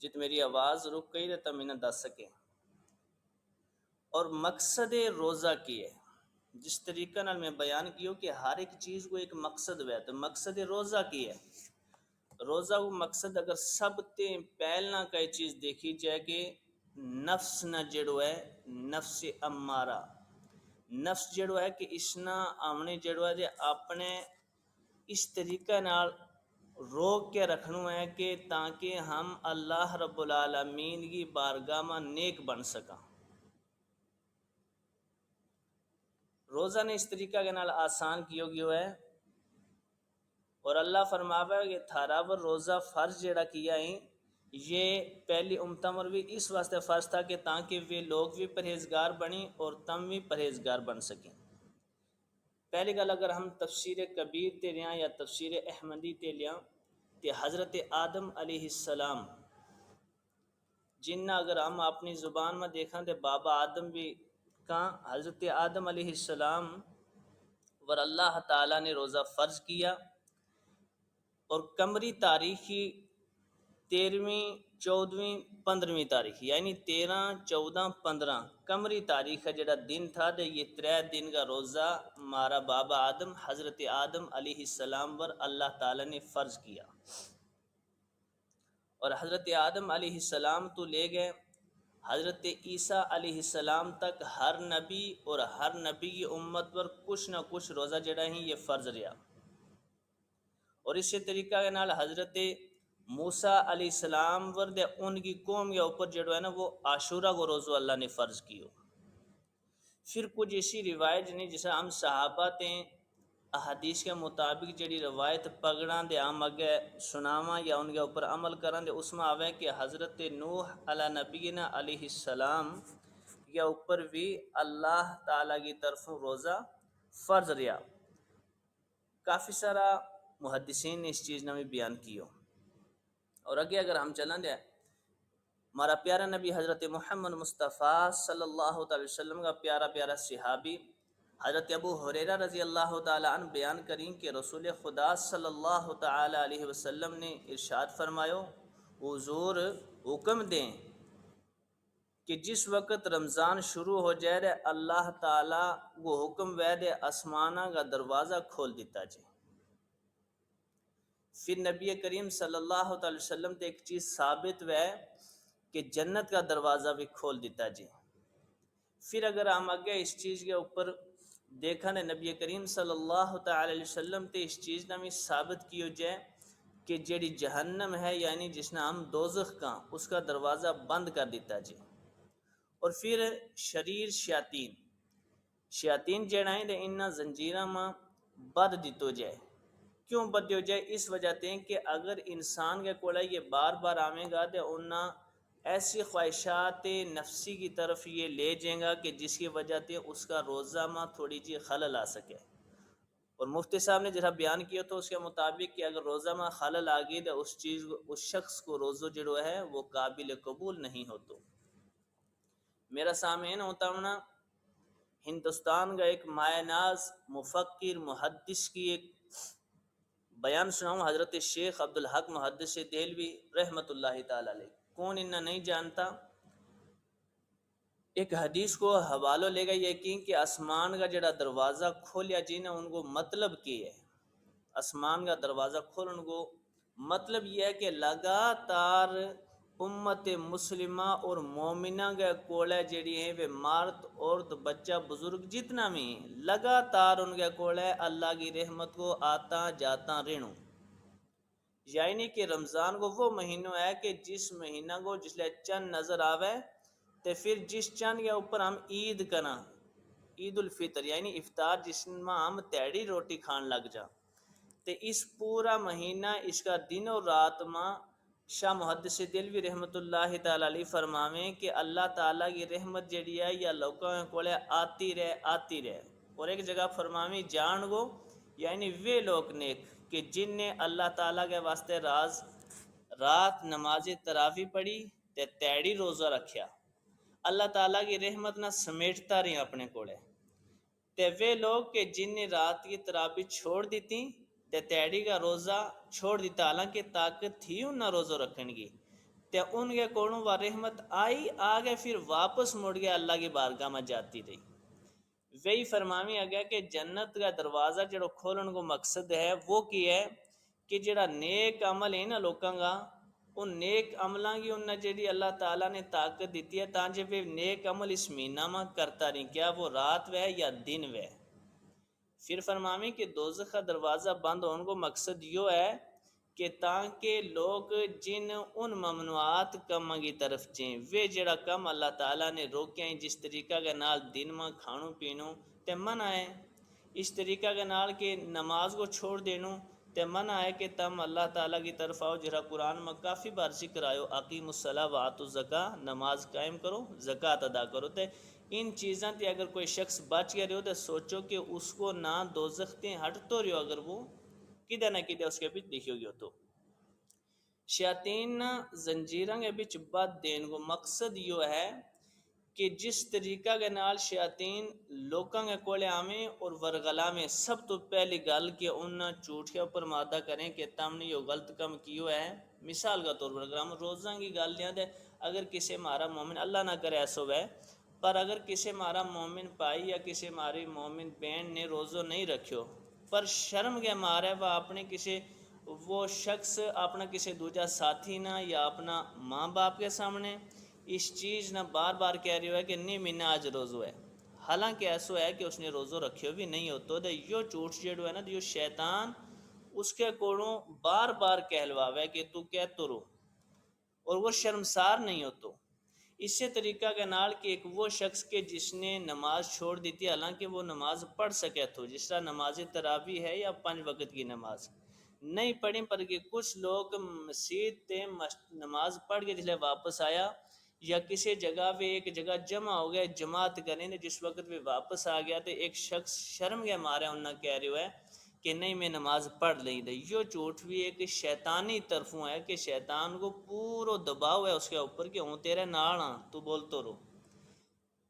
جت میری آواز رک گئی تو میں نے دس سکے۔ اور مقصد روزہ کی ہے جس طریقہ نال میں بیان کیوں کہ ہر ایک چیز کو ایک مقصد ہے، تو مقصد روزہ کی ہے۔ روزہ کو مقصد اگر سب تے پہلنا کئی چیز دیکھی جائے کہ نفس نہ جڑو ہے، نفس امارہ، نفس جڑو ہے کہ اس نہ آمنے جڑو ہے اپنے اس طریقہ نال روک کے رکھنو ہے کہ تاکہ ہم اللہ رب العالمین کی بارگاہ میں نیک بن سکا۔ روزہ نے اس طریقہ کے نال آسان کیو گیو ہے، اور اللہ فرماوے کہ تھارا پر روزہ فرض جڑا کیا ہے یہ پہلی امتوں پر بھی اس واسطے فرض تھا کہ تاکہ وہ لوگ بھی پرہیزگار بنیں اور تم بھی پرہیزگار بن سکیں۔ پہلی گل اگر ہم تفسیر کبیر تے لیاں یا تفسیر احمدی تے لیاں کہ حضرت آدم علیہ السلام جنہ اگر ہم اپنی زبان میں دیکھیں تو بابا آدم بھی کہاں حضرت آدم علیہ السلام ور اللہ تعالیٰ نے روزہ فرض کیا، اور قمری تاریخی 13ویں 14ویں 15ویں تاریخ یعنی 13 14 15 قمری تاریخ کا جڑا دن تھا تو یہ 3 دن کا روزہ ہمارا بابا آدم حضرت آدم علیہ السلام پر اللہ تعالیٰ نے فرض کیا، اور حضرت آدم علیہ السلام تو لے گئے حضرت عیسیٰ علیہ السلام تک ہر نبی اور ہر نبی کی امت پر کچھ نہ کچھ روزہ جڑا ہی یہ فرض رہا، اور اسی طریقہ کے نال حضرت موسیٰ علیہ السلام ورد ان کی قوم کے اوپر جڑو ہے نا وہ عاشورہ کو روزو اللہ نے فرض کیو۔ پھر کچھ ایسی روایت نہیں جیسے ہم صحابہ تھے احادیث کے مطابق جڑی روایت پگڑاں دے ہم اگے سناواں یا ان کے اوپر عمل کران دے اس میں آوے کہ حضرت نوح علی نبینا علیہ السلام کے اوپر بھی اللہ تعالیٰ کی طرف روزہ فرض رہا۔ کافی سارا محدثین نے اس چیز نے بھی بیان کیو، اور آگے اگر ہم چلیں دے ہمارا پیارا نبی حضرت محمد مصطفیٰ صلی اللہ تعالی وسلم کا پیارا صحابی حضرت ابو ہریرہ رضی اللہ تعالی عنہ بیان کریں کہ رسول خدا صلی اللہ تعالی علیہ وسلم نے ارشاد فرمایا، حضور حکم دیں کہ جس وقت رمضان شروع ہو جائے اللہ تعالی وہ حکم وید آسمانہ کا دروازہ کھول دیتا جائے۔ پھر نبی کریم صلی اللہ تعالی وسلم تے ایک چیز ثابت ہے کہ جنت کا دروازہ بھی کھول دیتا جی۔ پھر اگر ہم آگے اس چیز کے اوپر دیکھا نا نبی کریم صلی اللہ تعالی علیہ وسلم تے اس چیز نے بھی ثابت کیو جائے کہ جیڑی جہنم ہے یعنی جس نے ہم دوزخ کا اس کا دروازہ بند کر دیتا جی۔ اور پھر شریر شیاطین جڑا ہے انہاں زنجیراں میں بد دیتو جائے۔ کیوں بد دیو جائے؟ اس وجہ تے کہ اگر انسان کے کوڑا یہ بار بار آویں گا تو انہاں ایسی خواہشات نفسی کی طرف یہ لے جائیں گا کہ جس کی وجہ تے اس کا روزہ میں تھوڑی جی خلل آ سکے۔ اور مفتی صاحب نے جہاں بیان کیا تو اس کے مطابق کہ اگر روزہ میں خلل آ گئی تو اس شخص کو روزہ جڑو ہے وہ قابل قبول نہیں ہوتا۔ میرا سامعین ہوتا ہونا ہندوستان کا ایک مایہ ناز مفکر محدث کی ایک بیان سناؤں، حضرت شیخ عبدالحق محدث دہلوی رحمۃ اللہ تعالی علیہ۔ کون انہیں نہیں جانتا؟ ایک حدیث کو حوالہ لے گا یقین کہ آسمان کا جڑا دروازہ کھولیا جی نے ان کو مطلب کی ہے، آسمان کا دروازہ کھول ان کو مطلب یہ ہے کہ لگاتار امت مسلمہ اور مومنہ کے کولے جڑی ہیں وہ مرد عورت بچہ بزرگ جتنا بھی لگاتار ان کے کولے اللہ کی رحمت کو آتا جاتا رہنو۔ یعنی کہ رمضان کو وہ مہینہ ہے کہ جس مہینہ کو جس لئے چند نظر آوے تو پھر جس چند کے اوپر ہم عید کرنا، عید الفطر یعنی افطار جس میں ہم تیڑی روٹی کھان لگ جا، تو اس پورا مہینہ اس کا دن اور رات میں شاہ محدث دہلوی رحمۃ اللہ تعالی علیہ فرماویں کہ اللہ تعالیٰ کی رحمت جڑی ہے یا لوگوں کو آتی رہے۔ اور ایک جگہ فرماویں جان گو یعنی وہ لوگ نیک کہ جن نے اللہ تعالیٰ کے واسطے رات نماز تراویح پڑھی تے تیڑی روزہ رکھیا، اللہ تعالیٰ کی رحمت نہ سمیٹتا رہے اپنے کوڑے۔ تے وہ لوگ کہ جن نے رات کی تراویح چھوڑ دیتی تے تیڑی کا روزہ چھوڑ دیتا، حالانکہ طاقت تھی انہاں روزہ رکھن کی، تے ان کے کونوں وہ رحمت آئی آگے پھر واپس مڑ گیا اللہ کی بارگاہ میں جاتی رہی۔ وہی فرماویں آگیا کہ جنت کا دروازہ جڑا کھولن کو مقصد ہے وہ کی ہے کہ جڑا نیک عمل ہے نا لوکاں گا ان نیک عملاں کی انہاں جڑی اللہ تعالیٰ نے طاقت دیتی ہے تانجے وہ نیک عمل اس مہینہ میں کرتا رہیں، کیا وہ رات وے یا دن وے۔ پھر فرماویں کہ دوزخ کا دروازہ بند ہونے کو مقصد یہ ہے کہ تاکہ لوگ جن ان ممنوعات کم کی طرف چیں وہ جڑا کم اللہ تعالیٰ نے روکے ہیں، جس طریقہ کے نال دن میں کھانوں پینوں تے منع ہے، اس طریقہ کے نال کہ نماز کو چھوڑ دینوں تے منع ہے کہ تم اللہ تعالیٰ کی طرف آؤ، جہاں قرآن میں کافی بار ذکر آئے اقیم الصلاۃ وآتوا الزکاۃ، نماز قائم کرو زکوٰۃ ادا کرو۔ تے ان چیزاں تے اگر کوئی شخص بچ گیا رہو تو سوچو کہ اس کو نہ دوزخ تے ہٹ تو رہو، اگر وہ کدھر نہ کدھر اس کے پیچھے لکھی ہوگی ہو تو۔ شیاطین زنجیراں کے بچ بد دین کو مقصد یہ ہے کہ جس طریقہ کے نال شیاطین لوکاں کے کولے آویں اور ورگلا میں سب تو پہلی گل کہ انہاں جھوٹے اوپر مادہ کریں کہ تم نے یہ غلط کم کیو ہے. مثال کا طور پر اگر ہم روزاں کی گل لیں تو اگر کسی ہمارا مومن اللہ نہ کرے ایسا ہے پر اگر کسی ہمارا مومن پائی یا کسی ہماری مومن بہن نے روزہ نہیں رکھو پر شرم کے مارے وہ اپنے کسی وہ شخص اپنا کسی دوجا ساتھی نہ یا اپنا ماں باپ کے سامنے اس چیز نہ بار بار کہہ رہی ہے کہ نہیں میں آج روزو ہے، حالانکہ ایسا ہے کہ اس نے روزو رکھے بھی نہیں ہوتا تو یہ جھوٹ جڑو ہے نا جو شیطان اس کے کوڑوں بار بار کہلواوے کہ تو کہتو رو اور وہ شرمسار نہیں ہوتا. اسی طریقہ کے نال کہ ایک وہ شخص کے جس نے نماز چھوڑ دی تھی حالانکہ وہ نماز پڑھ سکے تو جس طرح نماز تراویح ہے یا 5 وقت کی نماز نہیں پڑھی پر کہ کچھ لوگ مسجد تے نماز پڑھ کے جلے واپس آیا یا کسی جگہ پہ ایک جگہ جمع ہو گیا جماعت کریں جس وقت بھی واپس آ گیا تو ایک شخص شرم کے مارے انہوں نے کہہ رہے ہے کہ نہیں میں نماز پڑھ لیں دے. یہ جھوٹ بھی ایک شیطانی طرفوں ہے کہ شیطان کو پورا دباؤ ہے اس کے اوپر کہ ہوں تیرے نال ہاں تو بولتو رو.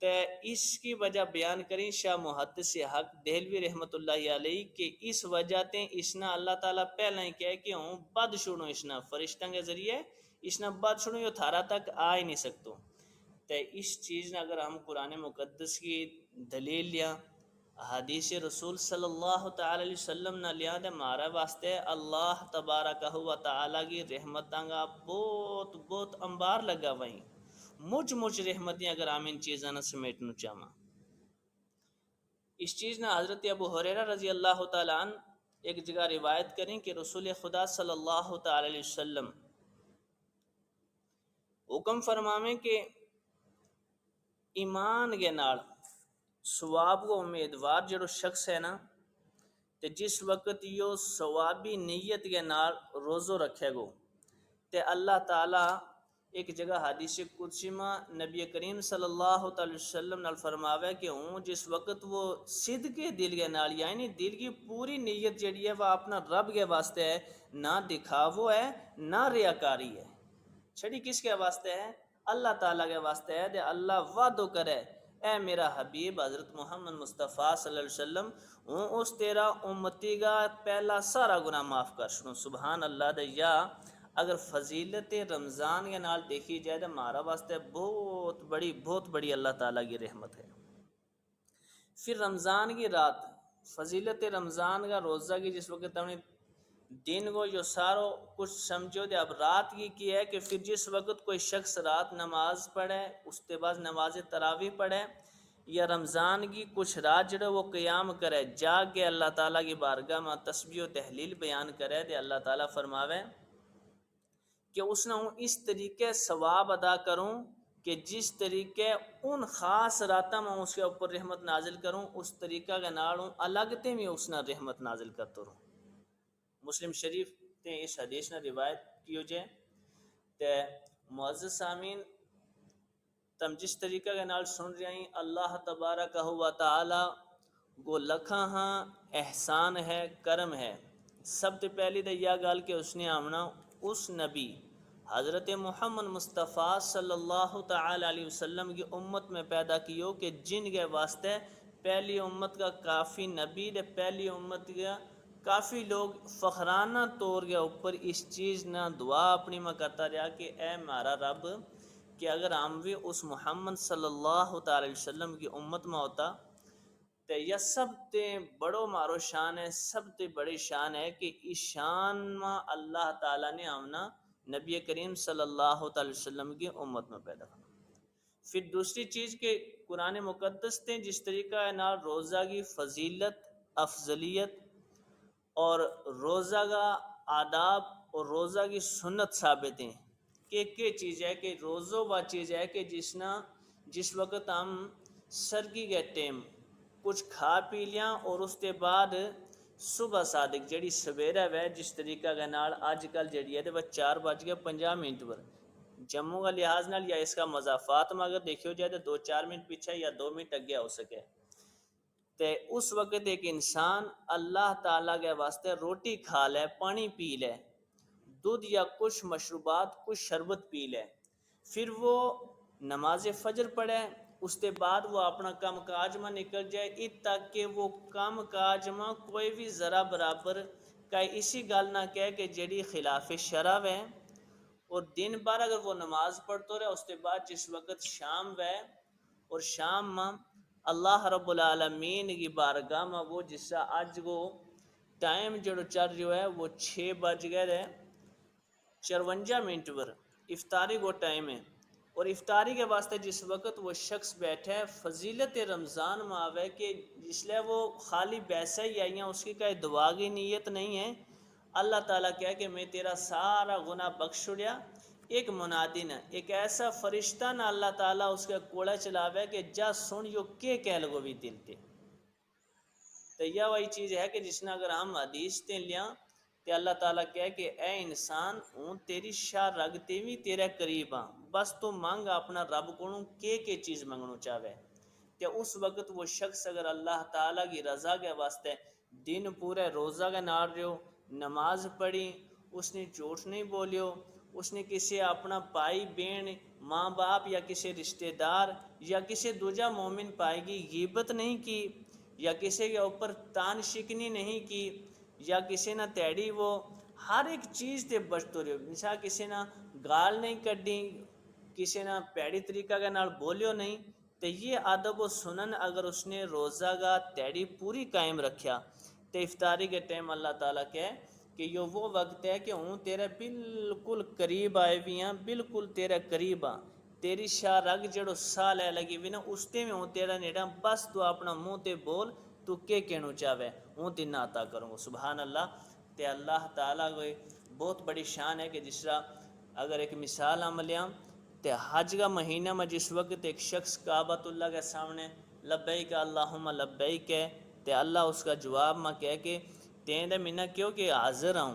تو اس کی وجہ بیان کریں شاہ محدث حق دہلوی رحمۃ اللہ علیہ کہ اس وجہ تے اسنا اللہ تعالیٰ پہلے ہی کہے کہ ہوں بد سنو اسنا فرشتوں کے ذریعے اسنا بد سنو یہ تھارا تک آ ہی نہیں سکتو. تو اس چیز نے اگر ہم قرآن مقدس کی دلیل لیا حدیث رسول صلی اللہ تعالی علیہ وسلم نہ لیا تو ہمارا واسطے اللہ تبارک و تعالیٰ کی رحمتاں کا بہت بہت انبار لگا وہیں مجھ رحمتیں اگر ہم ان چیزاں نہ سمیٹنا چاہاں. اس چیز نہ حضرت ابو ہریرہ رضی اللہ تعالیٰ عنہ ایک جگہ روایت کریں کہ رسول خدا صلی اللہ تعالی علیہ وسلم حکم فرمامیں کہ ایمان کے نال ثواب کو امیدوار جڑو شخص ہے نا تے جس وقت یہ ثوابی نیت کے نال روزو رکھے گو تے اللہ تعالیٰ ایک جگہ حدیث قدسی میں نبی کریم صلی اللہ علیہ وسلم نال فرماوے کہ ہوں جس وقت وہ صدقے دل کے نال یعنی دل کی پوری نیت جڑی ہے وہ اپنا رب کے واسطے ہے نہ دکھاوو ہے نہ ریاکاری ہے چھڑی کس کے واسطے ہے اللہ تعالیٰ کے واسطے ہے دے اللہ وعدو کرے اے میرا حبیب حضرت محمد مصطفیٰ صلی اللہ علیہ وسلم ہوں اس تیرا امتی کا پہلا سارا گناہ معاف کر سنو. سبحان اللہ دے. یا اگر فضیلت رمضان کے نال دیکھی جائے تو ہمارا واسطے بہت بڑی اللہ تعالیٰ کی رحمت ہے. پھر رمضان کی رات فضیلت رمضان کا روزہ کی جس وقت ہم نے دن کو جو سارو کچھ سمجھو دے اب رات کی ہے کہ پھر جس وقت کوئی شخص رات نماز پڑھے اس کے بعد نماز تراویح پڑھے یا رمضان کی کچھ رات جڑے وہ قیام کرے جاگ کے اللہ تعالیٰ کی بارگاہ میں تسبیح و تحلیل بیان کرے دے اللہ تعالیٰ فرماوے کہ اس نے اس طریقے ثواب ادا کروں کہ جس طریقے ان خاص راتہ میں اس کے اوپر رحمت نازل کروں اس طریقہ کے نالوں الگ تے میں اس نے رحمت نازل کرتا رہوں. مسلم شریف تے اس حدیث نے روایت کیو جائے تے معزز سامین تم جس طریقہ کے نال سن رہے ہیں اللہ تبارک و تعالی گو لکھاں ہاں احسان ہے کرم ہے. سب سے پہلی تو یہ گال کہ اس نے آمنا اس نبی حضرت محمد مصطفیٰ صلی اللہ تعالی علیہ وسلم کی امت میں پیدا کیو کہ جن کے واسطے پہلی امت کا کافی نبی دے پہلی امت کا کافی لوگ فخرانہ طور کے اوپر اس چیز نہ دعا اپنی میں کرتا رہا کہ اے ہمارا رب کہ اگر ہم بھی اس محمد صلی اللہ تعالی وسلم کی امت میں ہوتا تو یہ سب تے بڑو مارو شان ہے سب تے بڑی شان ہے کہ اس شان میں اللہ تعالیٰ نے آمنا نبی کریم صلی اللہ تعالی وسلم کی امت میں پیدا کرنا. پھر دوسری چیز کہ قرآن مقدس تے جس طریقہ نال روزہ کی فضیلت افضلیت اور روزہ کا آداب اور روزہ کی سنت ثابت ہیں کہ چیز ہے کہ روزہ وہ چیز ہے کہ جس وقت ہم سرگی کے ٹیم کچھ کھا پی لیا اور اس کے بعد صبح صادق جڑی سویرے ہے جس طریقہ کے نال آج کل جڑی ہے وہ 4:50 پر جموں کا لحاظ نال یا اس کا مضافات میں اگر دیکھو جائے تو 2-4 منٹ پیچھے یا 2 منٹ اگے ہو سکے تے اس وقت ایک انسان اللہ تعالیٰ کے واسطے روٹی کھا لے پانی پی لے دودھ یا کچھ مشروبات کچھ شربت پی لے، پھر وہ نماز فجر پڑھے، اس کے بعد وہ اپنا کام کاج میں نکل جائے، ات تک کہ وہ کام کاج میں کوئی بھی ذرا برابر کا اسی گل نہ کہے کہ جڑی خلاف شرع ہے، اور دن بھر اگر وہ نماز پڑھتے رہے، اس کے بعد جس وقت شام ہے اور شام میں اللہ رب العالمین کی بارگاہ میں وہ جس سے آج وہ ٹائم جڑو چل رہا ہے وہ 6:54 پر افطاری کو ٹائم ہے، اور افطاری کے واسطے جس وقت وہ شخص بیٹھے، فضیلت رمضان میں آوے کہ جس لئے وہ خالی بیسے ہی آئیاں، اس کی کوئی دعا کی نیت نہیں ہے، اللہ تعالیٰ کہے کہ میں تیرا سارا گناہ بخش چھڑیا، ایک منادی نہ ایک ایسا فرشتہ نہ اللہ تعالیٰ اس کا کوڑا چلاوے کہ جا سن یو کے کہہ لگو بھی دل تے، تو یہ وہی چیز ہے کہ جس نے اگر ہم حدیث تے لیا تو اللہ تعالیٰ کہے کہ اے انسان ہوں تیری شاہ رگتے بھی تیرے قریب ہاں، بس تو مانگ اپنا رب کو کے چیز منگنو چاہے، کہ اس وقت وہ شخص اگر اللہ تعالیٰ کی رضا کے واسطے دن پورے روزہ کے نار رہو، نماز پڑھی، اس نے جھوٹ نہیں بولیو، اس نے کسی اپنا بھائی بہن ماں باپ یا کسی رشتہ دار یا کسی دوجا مومن پائی کی غیبت نہیں کی، یا کسی کے اوپر تان شکنی نہیں کی، یا کسی نہ تیڑی، وہ ہر ایک چیز تے بچتو رہو، مثال کسی نہ گال نہیں کڈی، کسی نہ پیڑی طریقہ کے نال بولیو نہیں، تو یہ ادب و سنن اگر اس نے روزہ کا تیڑی پوری قائم رکھیا تو افطاری کے ٹائم اللہ تعالیٰ کہے کہ یہ وہ وقت ہے کہ ہوں تیرے بالکل قریب آئے بھی ہیں، بالکل تیرے قریب آ، تیری شاہ رگ جڑو سا لے لگی بھی نا اس تے میں ہوں تیرا نیڑا، بس تو اپنا منہ تے بول تو کے کہنو چاہے ہوں تین عطا کروں گا، سبحان اللہ۔ تے اللہ تعالیٰ کو بہت بڑی شان ہے کہ جس طرح اگر ایک مثال ہم لیاں تے حج کا مہینہ میں جس وقت ایک شخص کعبۃ اللہ کے سامنے لبیک اللہم لبیک ہے، تے اللہ اس کا جواب میں کہہ کہ تین دے منہ کیوں کہ حاضر ہوں،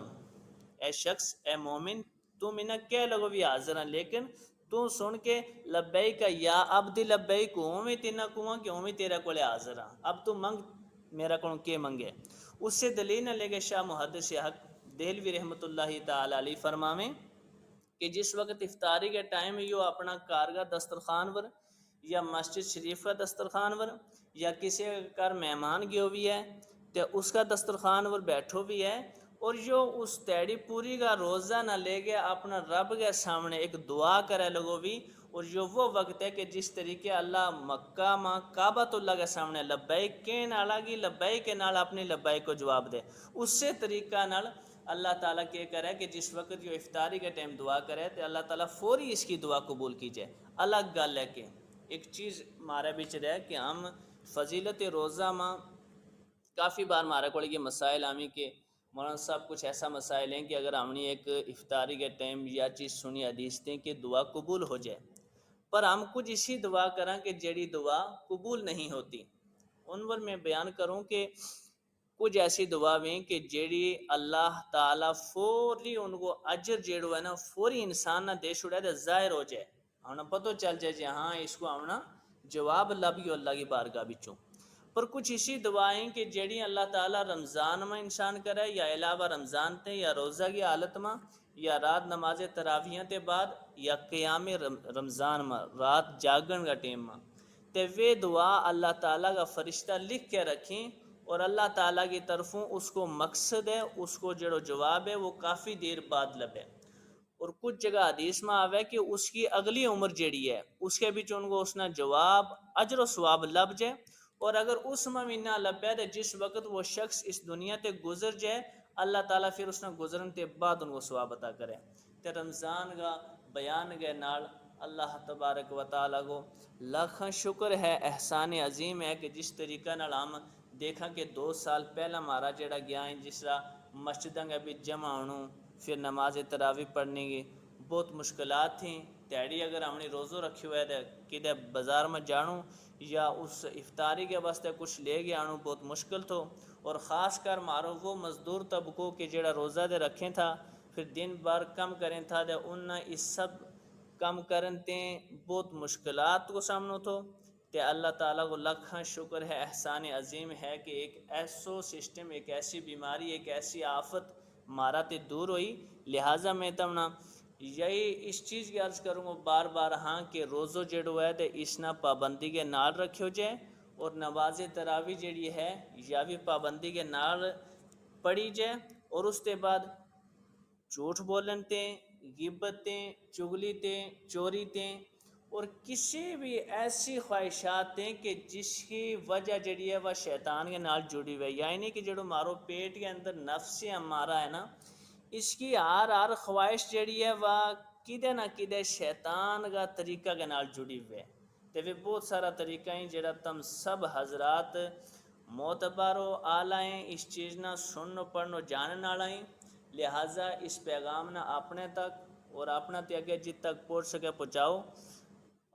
اے شخص اے مومن تو منہ کہہ لگو بھی حاضر ہیں، لیکن تو سن کے لبیک یا عبد لبیک ہوں میں تینہ کہوں کہ ہوں میں تیرے کو لے حاضر ہیں، اب تو منگ میرا کون کے منگے۔ اس سے دلیل نہ لے کے شاہ محدث حق دہلوی رحمۃ اللہ تعالی علیہ فرماویں کہ جس وقت افطاری کے ٹائم یہ اپنا کارگاہ دسترخوان پر یا مسجد شریف کا دسترخوان پر یا کسی کار مہمان گئے بھی ہے تو اس کا دسترخوان پر بیٹھو بھی ہے، اور جو اس تیڑی پوری کا روزہ نہ لے کے اپنا رب کے سامنے ایک دعا کرے لگو بھی، اور جو وہ وقت ہے کہ جس طریقے اللہ مکہ ماں کعبۃ اللہ کے سامنے لبیک کے نالا کی لبیک کے نال اپنی لبیک کو جواب دے، اس سے طریقہ نال اللہ تعالیٰ کیا کرے کہ جس وقت جو افطاری کے ٹائم دعا کرے تو اللہ تعالیٰ فوری اس کی دعا قبول کیجئے۔ الگ گل ہے کہ ایک چیز مارے بچ رہے کہ ہم فضیلت روزہ ماں کافی بار مارے کو یہ مسائل آمی کہ مولانا صاحب کچھ ایسا مسائل ہیں کہ اگر ہم نے ایک افطاری کے ٹائم یا چیز سنی حدیث دیں کہ دعا قبول ہو جائے، پر ہم کچھ اسی دعا کریں کہ جڑی دعا قبول نہیں ہوتی، ان پر میں بیان کروں کہ کچھ ایسی دعا بھی کہ جیڑی اللہ تعالیٰ فوری ان کو اجر جیڑو ہے نا فوری انسان نہ دے چھوڑے تو ظاہر ہو جائے، ہمیں پتہ چل جائے جی ہاں اس کو ہم جواب لبی اللہ کی بارگاہ بچوں۔ پر کچھ اسی دعائیں کہ جیڑی اللہ تعالیٰ رمضان میں انسان کرے یا علاوہ رمضان تے یا روزہ کی حالت میں یا رات نماز تراویح تے بعد یا قیام رمضان میں رات جاگن کا ٹیم میں، تے وہ دعا اللہ تعالیٰ کا فرشتہ لکھ کے رکھیں اور اللہ تعالیٰ کی طرفوں اس کو مقصد ہے، اس کو جڑو جواب ہے وہ کافی دیر بعد لبے، اور کچھ جگہ حدیث میں آوے کہ اس کی اگلی عمر جیڑی ہے اس کے بیچ ان کو اس نے جواب اجر و ثواب لب جائے، اور اگر اس میں نہ لبے تو جس وقت وہ شخص اس دنیا تے گزر جائے اللہ تعالیٰ پھر اس نے گزرن تے بعد ان کو ثواب عطا کرے۔ تے رمضان کا بیان کے نال اللہ تبارک و تعالیٰ کو لاکھاں شکر ہے، احسان عظیم ہے کہ جس طریقہ نال ہم دیکھا کہ 2 سال پہلا ہمارا جڑا گیا ہے جس طرح مسجدوں کے بھی جمع ہونوں پھر نماز تراویح پڑھنے کی بہت مشکلات تھیں، تیڑی اگر ہم نے روزو رکھی ہوئے تھے کدھر بازار میں جانوں یا اس افطاری کے واسطے کچھ لے کے آنوں بہت مشکل تھو، اور خاص کر مارو وہ مزدور طبقوں کے جڑا روزہ دے رکھیں تھا پھر دن بھر کم کریں تھا دے ان نے اس سب کم کرن تے بہت مشکلات کو سامنا تھو، تے اللہ تعالیٰ کو لاکھاں شکر ہے، احسان عظیم ہے کہ ایک ایسو سسٹم، ایک ایسی بیماری، ایک ایسی آفت مارا تے دور ہوئی، لہٰذا میں تمنا یہی اس چیز کی عرض کروں گا بار بار ہاں کہ روزو جڑو ہے تے اس نہ پابندی کے نال رکھو جائے، اور نماز تراوی جڑی ہے یا بھی پابندی کے نال پڑھی جائے، اور اس کے بعد جھوٹ بولن تے، غیبت تے، چغلی تے، چوری تے، اور کسی بھی ایسی خواہشات تے کہ جس کی وجہ جڑی ہے وہ شیطان کے نال جڑی ہوئی ہے، یعنی کہ جڑو مارو پیٹ کے اندر نفس ہمارا ہے نا، اس کی ہر خواہش جڑی ہے وہ کدے نہ کدے شیطان کا طریقہ کے نال جڑی ہوئی ہے، تے وہ بہت سارا طریقہ ہیں جڑا تم سب حضرات معتبر آلائیں اس چیز نہ سنو پڑھنو جانن آلائیں، لہٰذا اس پیغام نہ اپنے تک اور اپنا تے اگے جت تک پہنچ سکے پہنچاؤ۔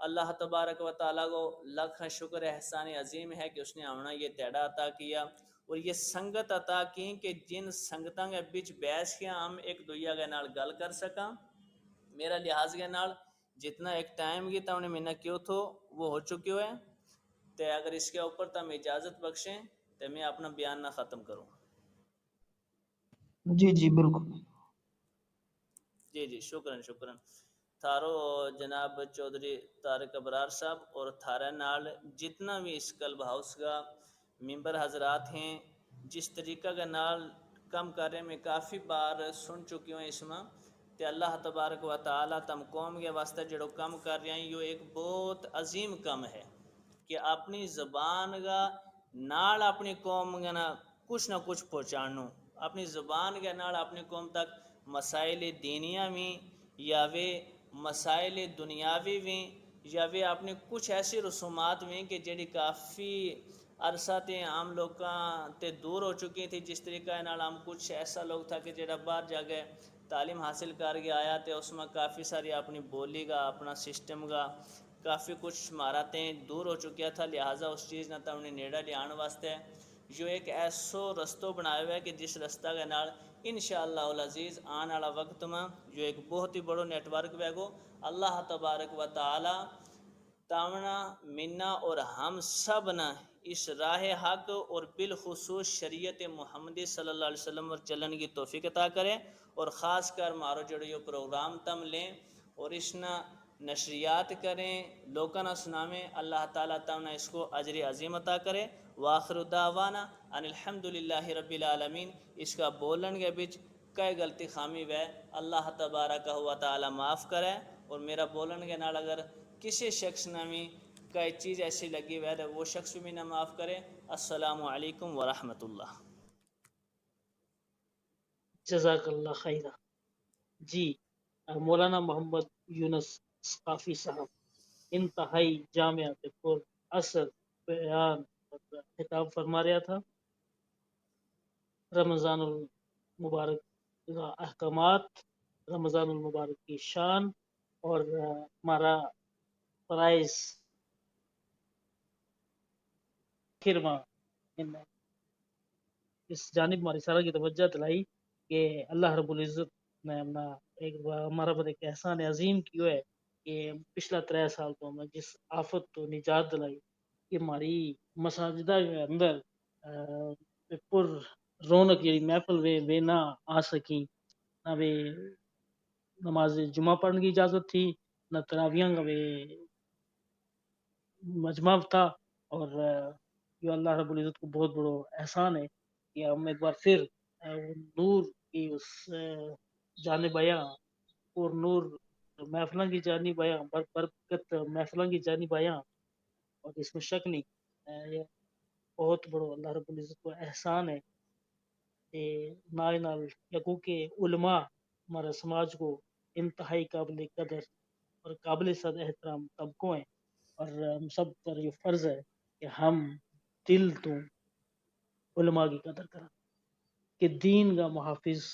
اللہ تبارک و تعالیٰ کو لاکھ شکر احسان عظیم ہے کہ اس نے ہمنا یہ تیڑا عطا کیا اور یہ سنگت عطا کی کہ جن سنگتاں کے بچ بیس کے ہم ایک دویا کے نال گل کر سکاں۔ میرا لحاظ کے نال جتنا ایک ٹائم کی تم نے منا کیوں تھو وہ ہو چکی ہے، تے اگر اس کے اوپر تم اجازت بخشیں تو میں اپنا بیان نہ ختم کروں۔ جی جی بالکل۔ جی جی شکراً شکراً تھارو جناب چودھری طارق ابرار صاحب اور تھارے نال جتنا بھی اس کلب ہاؤس کا ممبر حضرات ہیں، جس طریقہ کے نال کم کر رہے میں کافی بار سن چکی ہوں اس میں، تے اللہ تبارک و تعالیٰ تم قوم کے واسطے جڑو کم کر رہے ہیں یہ ایک بہت عظیم کم ہے کہ اپنی زبان کا نال اپنی قوم کے نا کچھ نہ کچھ پہنچانو، اپنی زبان کے نال اپنی قوم تک مسائل دینیاں بھی یا وہ مسائل دنیاوی بھی یا وہ اپنی کچھ ایسی رسومات بھی کہ جڑی کافی عرصہ تے عام لوگاں تے دور ہو چکی تھی، جس طریقہ نال ہم کچھ ایسا لوگ تھا کہ جڑا باہر جا کے تعلیم حاصل کر کے آیا تے اس میں کافی ساری اپنی بولی کا اپنا سسٹم کا کافی کچھ مہارتیں دور ہو چکیا تھا، لہٰذا اس چیز نہ تم نے نیڑا لے واسطے جو ایک ایسو رستہ بنایا ہوا ہے کہ جس رستہ کے نال انشاءاللہ العزیز آنے والا وقت میں جو ایک بہت ہی بڑو نیٹ ورک ہے گو اللہ تبارک و تعالی تامنا منا اور ہم سب نہ اس راہ حق اور بالخصوص شریعت محمدی صلی اللہ علیہ وسلم اور چلن کی توفیق عطا کرے، اور خاص کر مارو جڑو یہ پروگرام تم لیں اور اس نہ نشریات کریں، لوگوں نہ سنامیں، اللہ تعالیٰ تم اس کو اجر عظیم عطا کرے۔ وآخر دعوانا ان الحمدللہ رب العالمین۔ اس کا بولن کے بچ کئی غلطی خامی وے اللہ تبارک و تعالی معاف کرے، اور میرا بولن کے نال اگر کسی شخص نے بھی کئی چیز ایسی لگی وے تو وہ شخص بھی نہ معاف کرے۔ السلام علیکم ورحمۃ اللہ۔ جزاک اللہ خیرہ۔ جی مولانا محمد یونس ثقافی صاحب انتہائی جامع پر اثر بیان اور خطاب فرما رہا تھا، رمضان المبارک کا احکامات، رمضان المبارک کی شان اور ہمارا فرائض کرما اس جانب ہماری سارا کی توجہ دلائی کہ اللہ رب العزت نے ہمارا پر ایک احسان عظیم کیا ہے کہ پچھلا 3 سال تو ہمیں جس آفت تو نجات دلائی کہ ہماری مساجدہ کے اندر پر رونق یعنی محفل وے نہ آ سکی، نہ وے نماز جمعہ پڑھنے کی اجازت تھی، نہ تراویاں کا وے مجمع تھا، اور یہ اللہ رب العزت کو بہت بڑا احسان ہے کہ ہم ایک بار پھر نور کی اس جانب آیا اور نور محفلوں کی جانب آیا، برکت محفلوں کی جانب آیا، اور اس میں شک نہیں یہ بہت بڑا اللہ رب العزت کو احسان ہے کہ نال نال یقو کے علماء ہمارے سماج کو انتہائی قابل قدر اور قابل صد احترام طبقوں ہیں، اور ہم سب پر یہ فرض ہے کہ ہم دل تو علماء کی قدر کریں کہ دین کا محافظ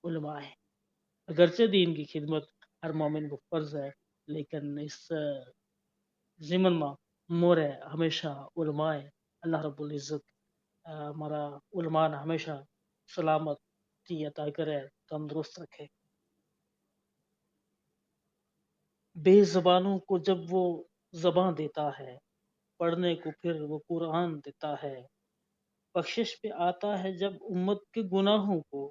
علماء ہے، اگرچہ دین کی خدمت ہر مومن کو فرض ہے، لیکن اس ضمن میں مور ہے ہمیشہ علماء ہے۔ اللہ رب العزت ہمارا علماء نے ہمیشہ سلامتی عطا کرے، تندرست رکھے۔ بے زبانوں کو جب وہ زباں دیتا ہے، پڑھنے کو پھر وہ قرآن دیتا ہے، بخشش پہ آتا ہے جب امت کے گناہوں کو،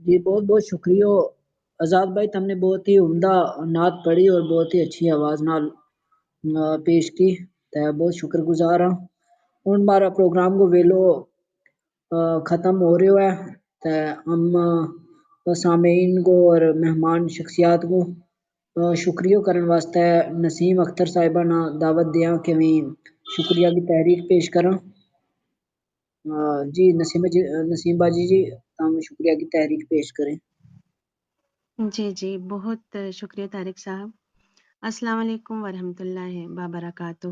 جی بہت بہت شکریہ آزاد بھائی، تم نے بہت ہی عمدہ نعت پڑھی اور بہت ہی اچھی آواز نال پیش کی، تے بہت شکر گزار ہاں۔ ہن ہمارا پروگرام کو ویلو ختم ہو رہا ہے، تے ہم سامعین کو اور مہمان شخصیات کو شکریہ کرن واسطے نسیم اختر صاحبہ نا دعوت دیاں کہ میں شکریہ کی تحریک پیش کراں۔ جی نسیم باجی جی تم شکریہ کی تحریک پیش کریں۔ جی بہت شکریہ طارق صاحب۔ السلام علیکم ورحمۃ اللہ وبرکاتہ۔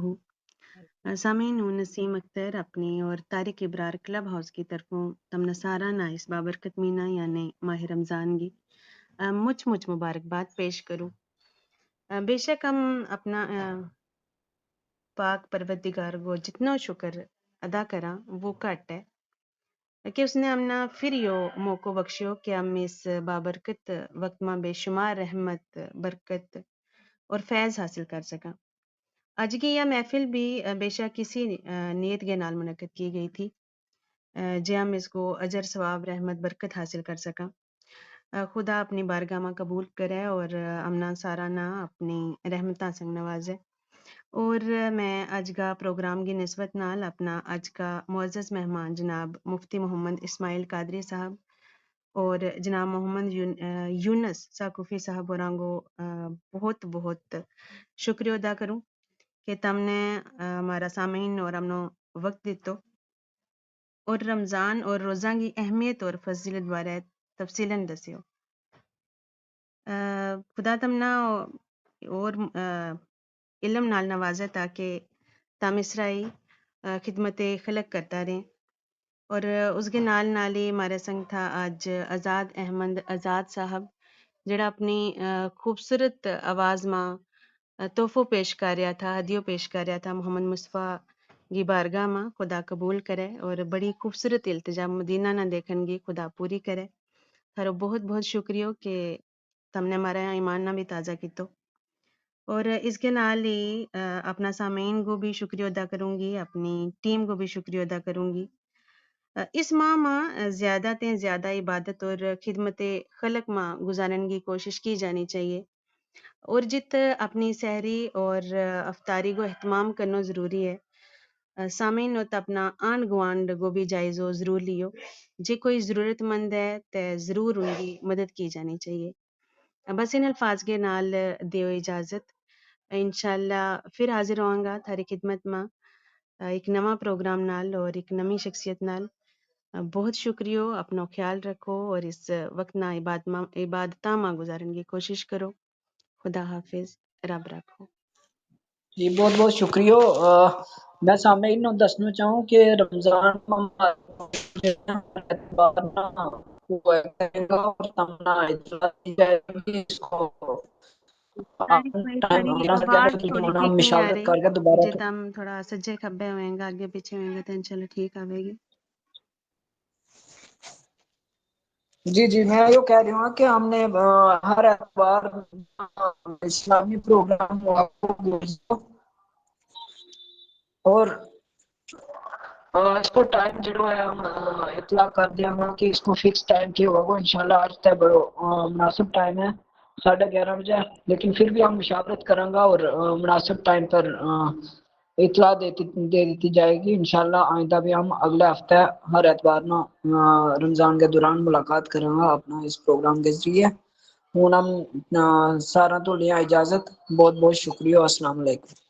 سامعین، نسیم اختر اپنی اور طارق ابرار کلب ہاؤس کی طرفوں تمنا سارا نا اس بابرکت مہینہ یعنی ماہ رمضان کی مجھ مبارکباد پیش کروں۔ بے شک ہم اپنا پاک پروردگار کو جتنا شکر ادا کراں وہ گھٹ ہے کہ اس نے ہمنا پھر یہ موقع بخشیو کہ ہم اس بابرکت وقت میں بے شمار رحمت، برکت اور فیض حاصل کر سکاں۔ آج کی یہ محفل بھی بے شک کسی نیت کے نال منعقد کی گئی تھی جے ہم اس کو اجر ثواب رحمت برکت حاصل کر سکاں۔ خدا اپنی بارگاہ میں قبول کرے اور امنا سارا نا اپنی رحمتاں سنگ نوازے۔ اور میں اج کا پروگرام کی نسبت نال اپنا اج کا معزز مہمان جناب مفتی محمد اسماعیل قادری صاحب اور جناب محمد یونس ثقفی صاحب اورانگو بہت بہت شکریہ ادا کروں کہ تم نے ہمارا سامعین اور ہم وقت دیتو اور رمضان اور روزہ کی اہمیت اور فضیلت بارے تفصیلاً دسیو۔ خدا تمنا اور علم نال نوازے تاکہ تم اسرائی خدمت خلق کرتا رہیں۔ اور اس کے نال ہی ہمارے سنگ تھا آج آزاد احمد آزاد صاحب، جڑا اپنی خوبصورت آواز میں تحفہ پیش کر رہا تھا، ہدیہ پیش کر رہا تھا محمد مصطفیٰ کی بارگاہ میں۔ خدا قبول کرے اور بڑی خوبصورت التجا مدینہ نہ دیکھن گی خدا پوری کرے۔ تھارو بہت بہت شکریہ کہ تم نے ہمارا ایمان نہ بھی تازہ کیتو۔ اور اس کے نال ہی اپنا سامعین کو بھی شکریہ ادا کروں گی، اپنی ٹیم کو بھی شکریہ ادا کروں گی۔ اس ماہ میں زیادہ تے زیادہ عبادت اور خدمت خلق میں گزارن کی کوشش کی جانی چاہیے، اور جت اپنی سحری اور افطاری کو اہتمام کرنا ضروری ہے۔ سامعین ہوتا اپنا آنڈ گوانڈ کو بھی جائزو ضرور لیو، جے کوئی ضرورت مند ہے تے ضرور ان کی مدد کی جانی چاہیے۔ بس ان الفاظ کے نال دیو اجازت، انشاءاللہ پھر حاضر ہوں گا تھاری خدمت میں ایک نواں پروگرام نال اور ایک نمی شخصیت نال۔ بہت شکریہ، اپنا خیال رکھو اور اس وقت نہ عبادتاں ماں گزارن کی کوشش کرو۔ خدا حافظ، رب رکھو۔ جی بہت بہت شکریہ۔ میں سامعین کو دسنا چاہوں کہ رمضان طارق بھائی تھاری آواز تھوڑی ٹھیک نہیں آ مشاورت رہی، کر کے دوبارہ جے تم تھوڑا سجے کھبے ہوئیں گا آگے پیچھے ہوئیں گا تو انشاءاللہ ٹھیک آوے گی۔ جی میں یہ کہہ رہا ہوں کہ ہم نے ہر اتوار اسلامی پروگرام اور اس کو ٹائم جو ہے ہم اطلاع کر دیا ہوں کہ اس کو فکس ٹائم کی ہوگا انشاءاللہ۔ آج تک بڑو مناسب ٹائم ہے 11:30 بجے، لیکن پھر بھی ہم مشاورت کریں گا اور مناسب ٹائم پر اطلاع دے دیتی جائے گی انشاءاللہ۔ آئندہ بھی ہم اگلے ہفتے ہر اتوار نو رمضان کے دوران ملاقات کریں گا اپنا اس پروگرام کے ذریعے۔ ہوں ہم سارا تو لیا اجازت، بہت بہت شکریہ، السلام علیکم۔